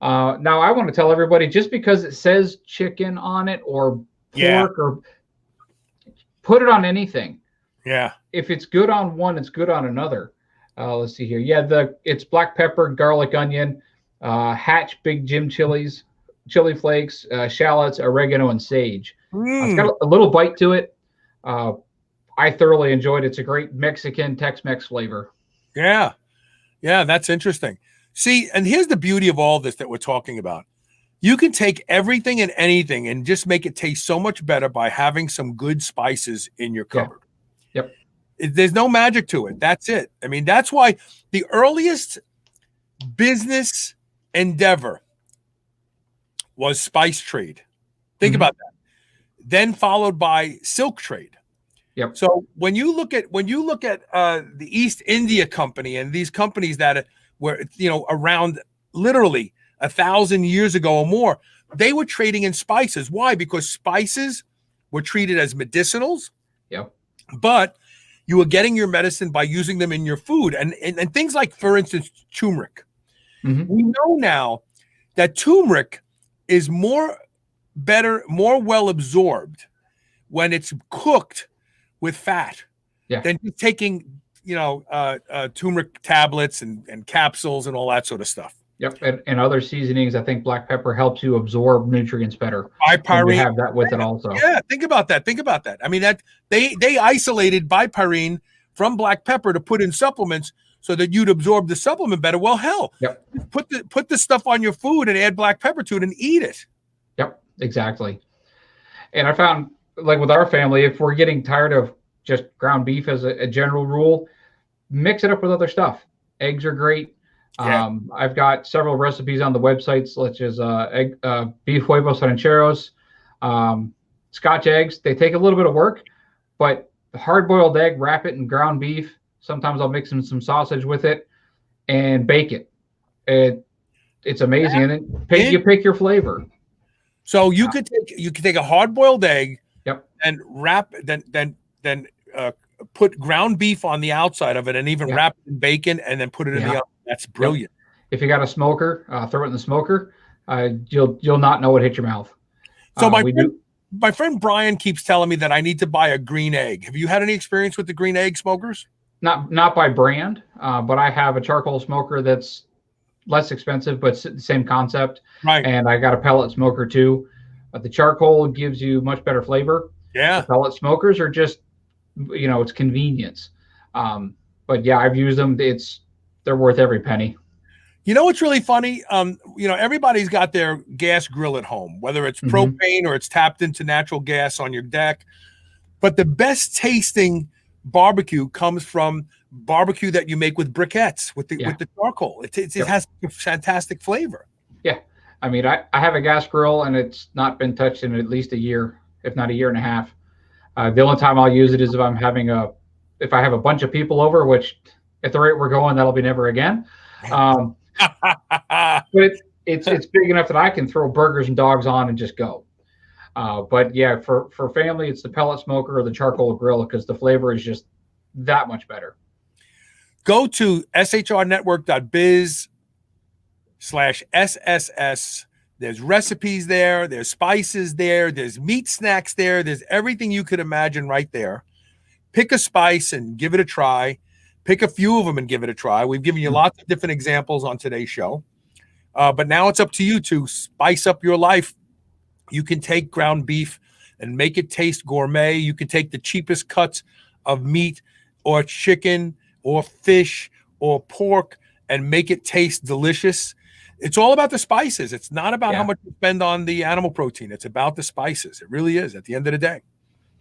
Now I want to tell everybody, just because it says chicken on it or pork or put it on anything. Yeah. If it's good on one, it's good on another. Let's see here. Yeah, it's black pepper, garlic, onion, Hatch Big Jim chilies, chili flakes, shallots, oregano, and sage. It's got a little bite to it. I thoroughly enjoyed it. It's a great Mexican Tex-Mex flavor. Yeah. Yeah, that's interesting. See, and here's the beauty of all this that we're talking about. You can take everything and anything and just make it taste so much better by having some good spices in your cupboard. Yep. There's no magic to it. That's it. I mean, that's why the earliest business endeavor was spice trade. Think about that. Then followed by silk trade. Yep. So when you look at the East India Company and these companies that were around literally 1,000 years ago or more, they were trading in spices. Why? Because spices were treated as medicinals. Yep. But you were getting your medicine by using them in your food, and things like, for instance, turmeric. We know now that turmeric is more well absorbed when it's cooked with fat than just taking turmeric tablets and capsules and all that sort of stuff. Yep, and other seasonings. I think black pepper helps you absorb nutrients better. Bipyrene, you have that with it also. Yeah, think about that. I mean, that they isolated bipyrene from black pepper to put in supplements so that you'd absorb the supplement better. Well, hell, put the stuff on your food and add black pepper to it and eat it. Yep, exactly. And I found, like with our family, if we're getting tired of just ground beef as a general rule, mix it up with other stuff. Eggs are great. Yeah. I've got several recipes on the website, such as beef huevos rancheros, Scotch eggs. They take a little bit of work, but the hard-boiled egg, wrap it in ground beef. Sometimes I'll mix in some sausage with it and bake it. It's amazing. And then you pick your flavor. So you could take a hard-boiled egg, and wrap then put ground beef on the outside of it, and even wrap it in bacon, and then put it in the oven. That's brilliant. If you got a smoker, throw it in the smoker. You'll not know what hit your mouth. So my friend Brian keeps telling me that I need to buy a green egg. Have you had any experience with the green egg smokers? Not by brand, but I have a charcoal smoker that's less expensive, but the same concept. Right. And I got a pellet smoker too. The charcoal gives you much better flavor. Yeah. The pellet smokers are just, it's convenience. But yeah, I've used them. They're worth every penny. You know what's really funny? Everybody's got their gas grill at home, whether it's propane or it's tapped into natural gas on your deck. But the best tasting barbecue comes from barbecue that you make with briquettes, with the charcoal. It has a fantastic flavor. Yeah. I mean, I have a gas grill and it's not been touched in at least a year, if not a year and a half. The only time I'll use it is if if I have a bunch of people over, which at the rate we're going, that'll be never again. But it's big enough that I can throw burgers and dogs on and just go. But yeah, for family, it's the pellet smoker or the charcoal grill because the flavor is just that much better. Go to shrnetwork.biz/SSS. There's recipes there. There's spices there. There's meat snacks there. There's everything you could imagine right there. Pick a spice and give it a try. Pick a few of them and give it a try. We've given you lots of different examples on today's show. But now it's up to you to spice up your life. You can take ground beef and make it taste gourmet. You can take the cheapest cuts of meat or chicken or fish or pork and make it taste delicious. It's all about the spices. It's not about how much you spend on the animal protein. It's about the spices. It really is at the end of the day.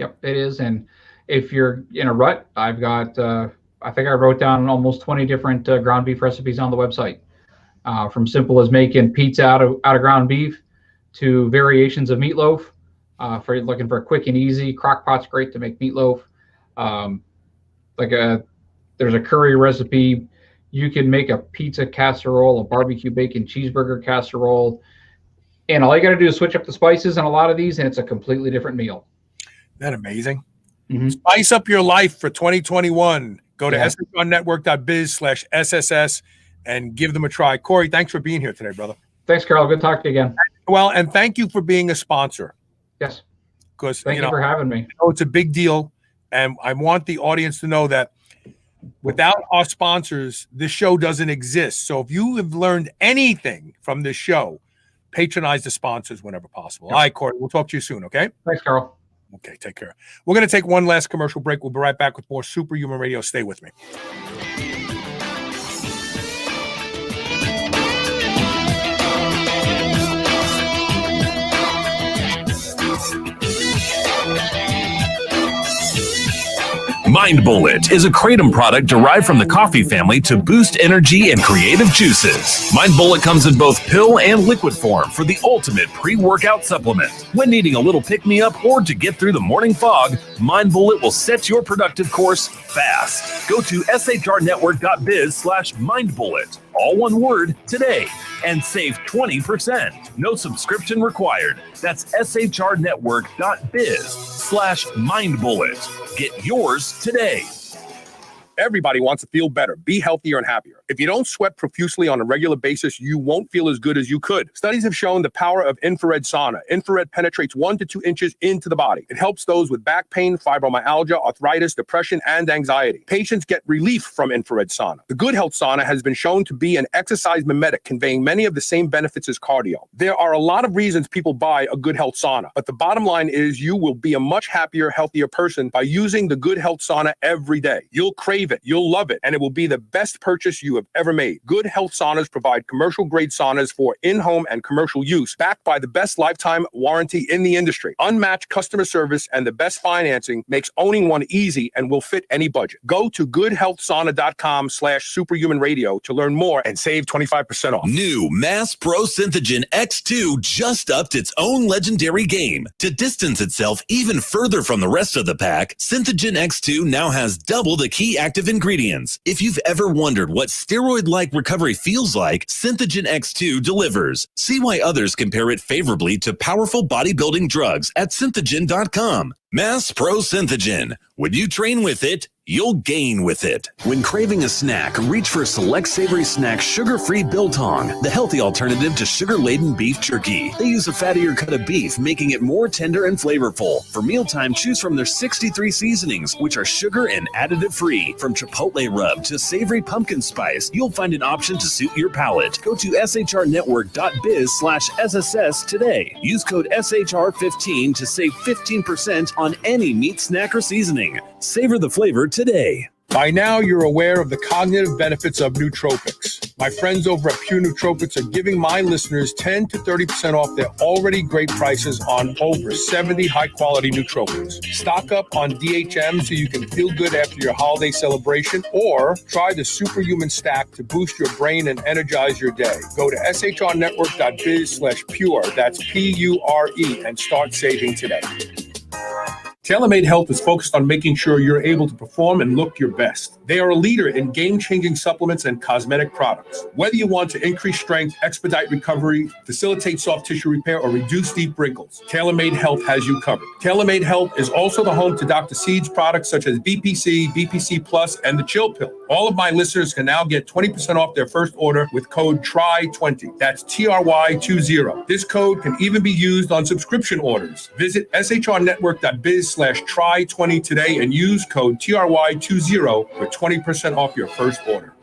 Yep, it is. And if you're in a rut, I've got, I think I wrote down almost 20 different ground beef recipes on the website, from simple as making pizza out of ground beef to variations of meatloaf. For looking for a quick and easy, crock pot's great to make meatloaf. There's a curry recipe. You can make a pizza casserole, a barbecue bacon cheeseburger casserole, and all you got to do is switch up the spices on a lot of these, and it's a completely different meal. Isn't that amazing? Spice up your life for 2021. Go to shrnetwork.biz/SSS and give them a try. Cory, thanks for being here today, brother. Thanks, Carl. Good talking to you again. Well, and thank you for being a sponsor. Yes. Because thank you for having me. It's a big deal, and I want the audience to know that Without our sponsors, this show doesn't exist. So if you have learned anything from this show, patronize the sponsors whenever possible. All right, Corey, we'll talk to you soon, okay? Thanks, Carl. Okay, take care. We're going to take one last commercial break. We'll be right back with more Superhuman Radio. Stay with me. Mind Bullet is a kratom product derived from the coffee family to boost energy and creative juices. Mind Bullet comes in both pill and liquid form for the ultimate pre-workout supplement. When needing a little pick-me-up or to get through the morning fog, Mind Bullet will set your productive course fast. Go to shrnetwork.biz/mindbullet, all one word, today, and save 20%. No subscription required. That's shrnetwork.biz/mindbullet. Get yours today. Everybody wants to feel better, be healthier and happier. If you don't sweat profusely on a regular basis, you won't feel as good as you could. Studies have shown the power of infrared sauna. Infrared penetrates 1 to 2 inches into the body. It helps those with back pain, fibromyalgia, arthritis, depression, and anxiety. Patients get relief from infrared sauna. The Good Health Sauna has been shown to be an exercise mimetic, conveying many of the same benefits as cardio. There are a lot of reasons people buy a Good Health Sauna, but the bottom line is you will be a much happier, healthier person by using the Good Health Sauna every day. You'll crave it, you'll love it, and it will be the best purchase you have ever made. Good Health Saunas provide commercial-grade saunas for in-home and commercial use, backed by the best lifetime warranty in the industry. Unmatched customer service and the best financing makes owning one easy and will fit any budget. Go to goodhealthsauna.com/superhumanradio to learn more and save 25% off. New Mass Pro Synthogen X2 just upped its own legendary game. To distance itself even further from the rest of the pack, Synthogen X2 now has double the key active ingredients. If you've ever wondered what steroid-like recovery feels like, Synthogen X2 delivers. See why others compare it favorably to powerful bodybuilding drugs at synthogen.com. Mass Pro Synthogen. When you train with it, you'll gain with it. When craving a snack, reach for Select Savory Snack Sugar-Free Biltong, the healthy alternative to sugar-laden beef jerky. They use a fattier cut of beef, making it more tender and flavorful. For mealtime, choose from their 63 seasonings, which are sugar and additive-free. From chipotle rub to savory pumpkin spice, you'll find an option to suit your palate. Go to shrnetwork.biz/SSS today. Use code SHR15 to save 15% on any meat snack or seasoning. Savor the flavor today. By now, you're aware of the cognitive benefits of nootropics. My friends over at Pure Nootropics are giving my listeners 10 to 30% off their already great prices on over 70 high-quality nootropics. Stock up on DHM so you can feel good after your holiday celebration, or try the Superhuman Stack to boost your brain and energize your day. Go to shrnetwork.biz/pure, that's PURE, and start saving today. TaylorMade Health is focused on making sure you're able to perform and look your best. They are a leader in game-changing supplements and cosmetic products. Whether you want to increase strength, expedite recovery, facilitate soft tissue repair, or reduce deep wrinkles, TaylorMade Health has you covered. TaylorMade Health is also the home to Dr. Seed's products such as BPC, BPC Plus, and the Chill Pill. All of my listeners can now get 20% off their first order with code TRY20. That's TRY20. This code can even be used on subscription orders. Visit shrnetwork.biz/try20 today and use code TRY20 for 20% off your first order.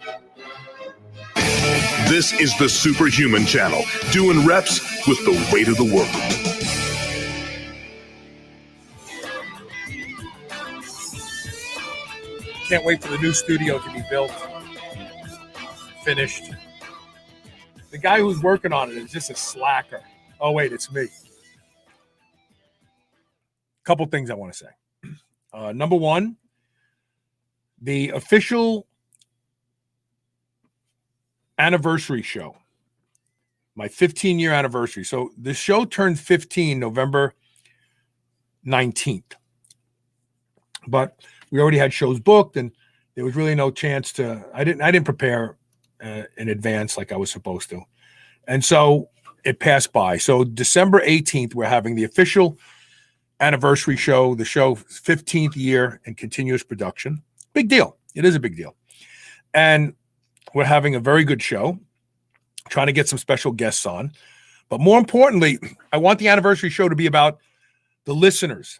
This is the Superhuman Channel, doing reps with the weight of the world. Can't wait for the new studio to be built, finished. The guy who's working on it is just a slacker. Oh, wait, it's me. Couple things I want to say. Number one, the official anniversary show, my 15-year anniversary. So the show turned 15 November 19th. But we already had shows booked, and there was really no chance to. I didn't prepare in advance like I was supposed to, and so it passed by. So December 18th, we're having the official anniversary show. The show's 15th year in continuous production. Big deal. It is a big deal, and we're having a very good show. Trying to get some special guests on, but more importantly, I want the anniversary show to be about the listeners,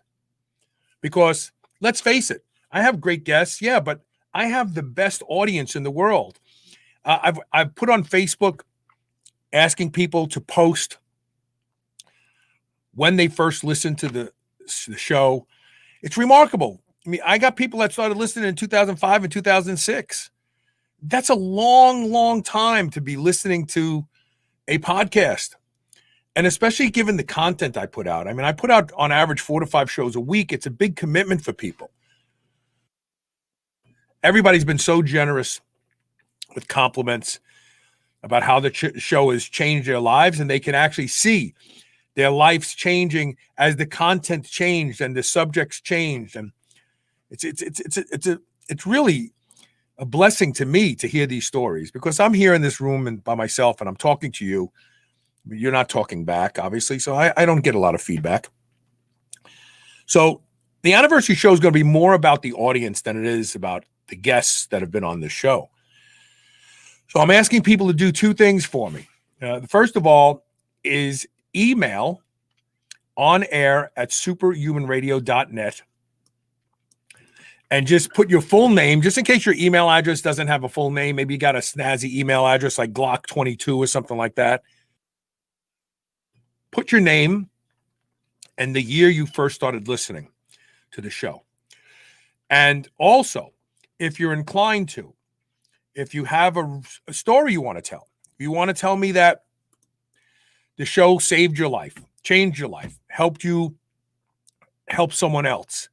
because let's face it. I have great guests, yeah, but I have the best audience in the world. I've put on Facebook asking people to post when they first listened to the show. It's remarkable. I mean, I got people that started listening in 2005 and 2006. That's a long, long time to be listening to a podcast. And especially given the content I put out. I mean, I put out on average 4 to 5 shows a week. It's a big commitment for people. Everybody's been so generous with compliments about how the show has changed their lives, and they can actually see their lives changing as the content changed and the subjects changed. And it's really a blessing to me to hear these stories, because I'm here in this room and by myself and I'm talking to you. You're not talking back, obviously, so I don't get a lot of feedback. So the anniversary show is going to be more about the audience than it is about the guests that have been on this show. So I'm asking people to do 2 things for me. The first of all is email onair@superhumanradio.net and just put your full name, just in case your email address doesn't have a full name. Maybe you got a snazzy email address like Glock22 or something like that. Put your name and the year you first started listening to the show. And also, if you're inclined to, if you have a story you want to tell, if you want to tell me that the show saved your life, changed your life, helped you help someone else,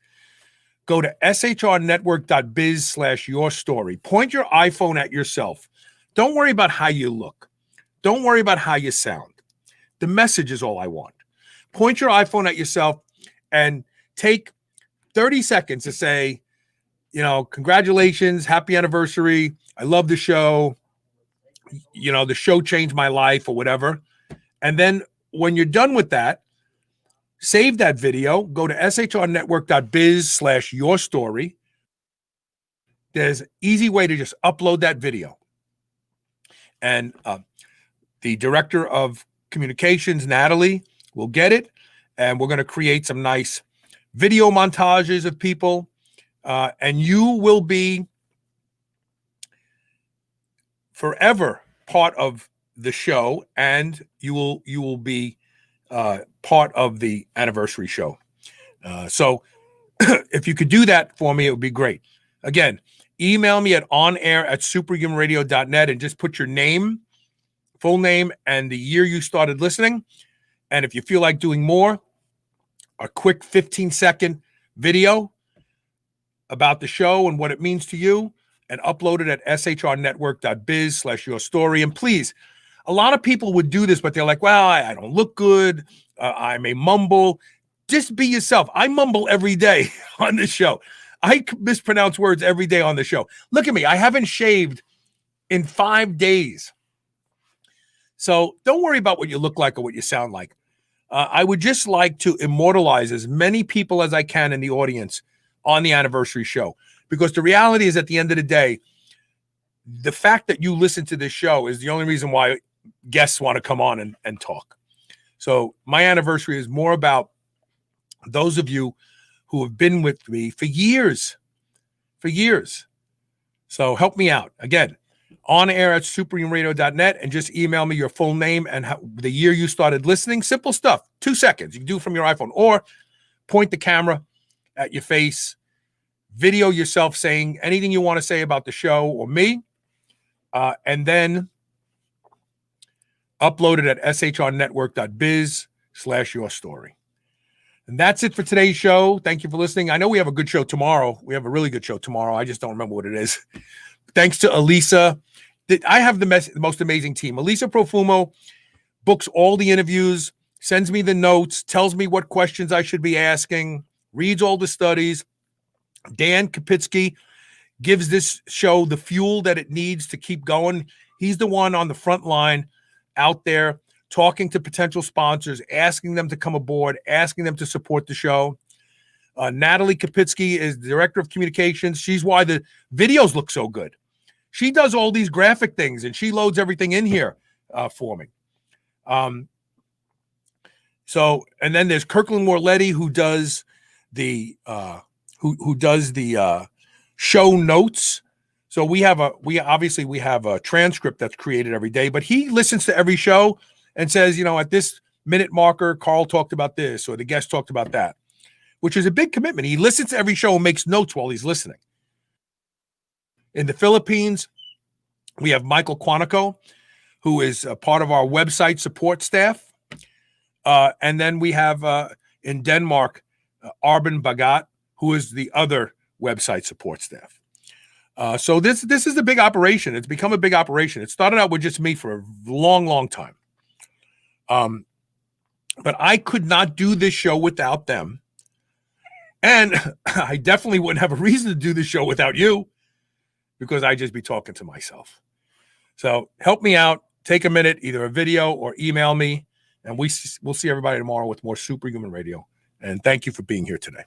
go to shrnetwork.biz/yourstory. Point your iPhone at yourself. Don't worry about how you look. Don't worry about how you sound. The message is all I want. Point your iPhone at yourself and take 30 seconds to say, congratulations, happy anniversary. I love the show. The show changed my life or whatever. And then when you're done with that, save that video, go to shrnetwork.biz/yourstory. There's an easy way to just upload that video. And the director of communications, Natalie, will get it. And we're going to create some nice video montages of people. And you will be forever part of the show, and you will be part of the anniversary show. So if you could do that for me, it would be great. Again, email me at onair@superhumanradio.net and just put your name, full name, and the year you started listening. And if you feel like doing more, a quick 15-second video about the show and what it means to you, and upload it at shrnetwork.biz/yourstory. And please, a lot of people would do this, but they're like, well, I don't look good. I may mumble. Just be yourself. I mumble every day on this show. I mispronounce words every day on the show. Look at me. I haven't shaved in 5 days. So don't worry about what you look like or what you sound like. I would just like to immortalize as many people as I can in the audience on the anniversary show. Because the reality is, at the end of the day, the fact that you listen to this show is the only reason why guests want to come on and talk. So my anniversary is more about those of you who have been with me for years. So help me out. Again, onair@superhumanradio.net, and just email me your full name and the year you started listening. Simple stuff. 2 seconds. You can do it from your iPhone, or point the camera at your face. Video yourself saying anything you want to say about the show or me, and then upload it at shrnetwork.biz/yourstory. And that's it for today's show. Thank you for listening. I know we have a good show tomorrow. We have a really good show tomorrow. I just don't remember what it is. Thanks to Elisa. I have the most amazing team. Elisa Profumo books all the interviews, sends me the notes, tells me what questions I should be asking, reads all the studies. Dan Kopitzke gives this show the fuel that it needs to keep going. He's the one on the front line out there talking to potential sponsors, asking them to come aboard, asking them to support the show. Natalie Kopitzke is the director of communications. She's why the videos look so good. She does all these graphic things, and she loads everything in here for me. So, and then there's Kirkland Morletti, who does the show notes So we have a transcript that's created every day, but he listens to every show and says, at this minute marker, Carl talked about this or the guest talked about that, which is a big commitment. He listens to every show and makes notes while he's listening. In the Philippines, we have Michael Quantico, who is a part of our website support staff. And then we have in Denmark, Arben Bagat, who is the other website support staff. So this is a big operation. It's become a big operation. It started out with just me for a long, long time. But I could not do this show without them. And I definitely wouldn't have a reason to do this show without you, because I'd just be talking to myself. So help me out. Take a minute, either a video or email me. And we'll see everybody tomorrow with more Superhuman Radio. And thank you for being here today.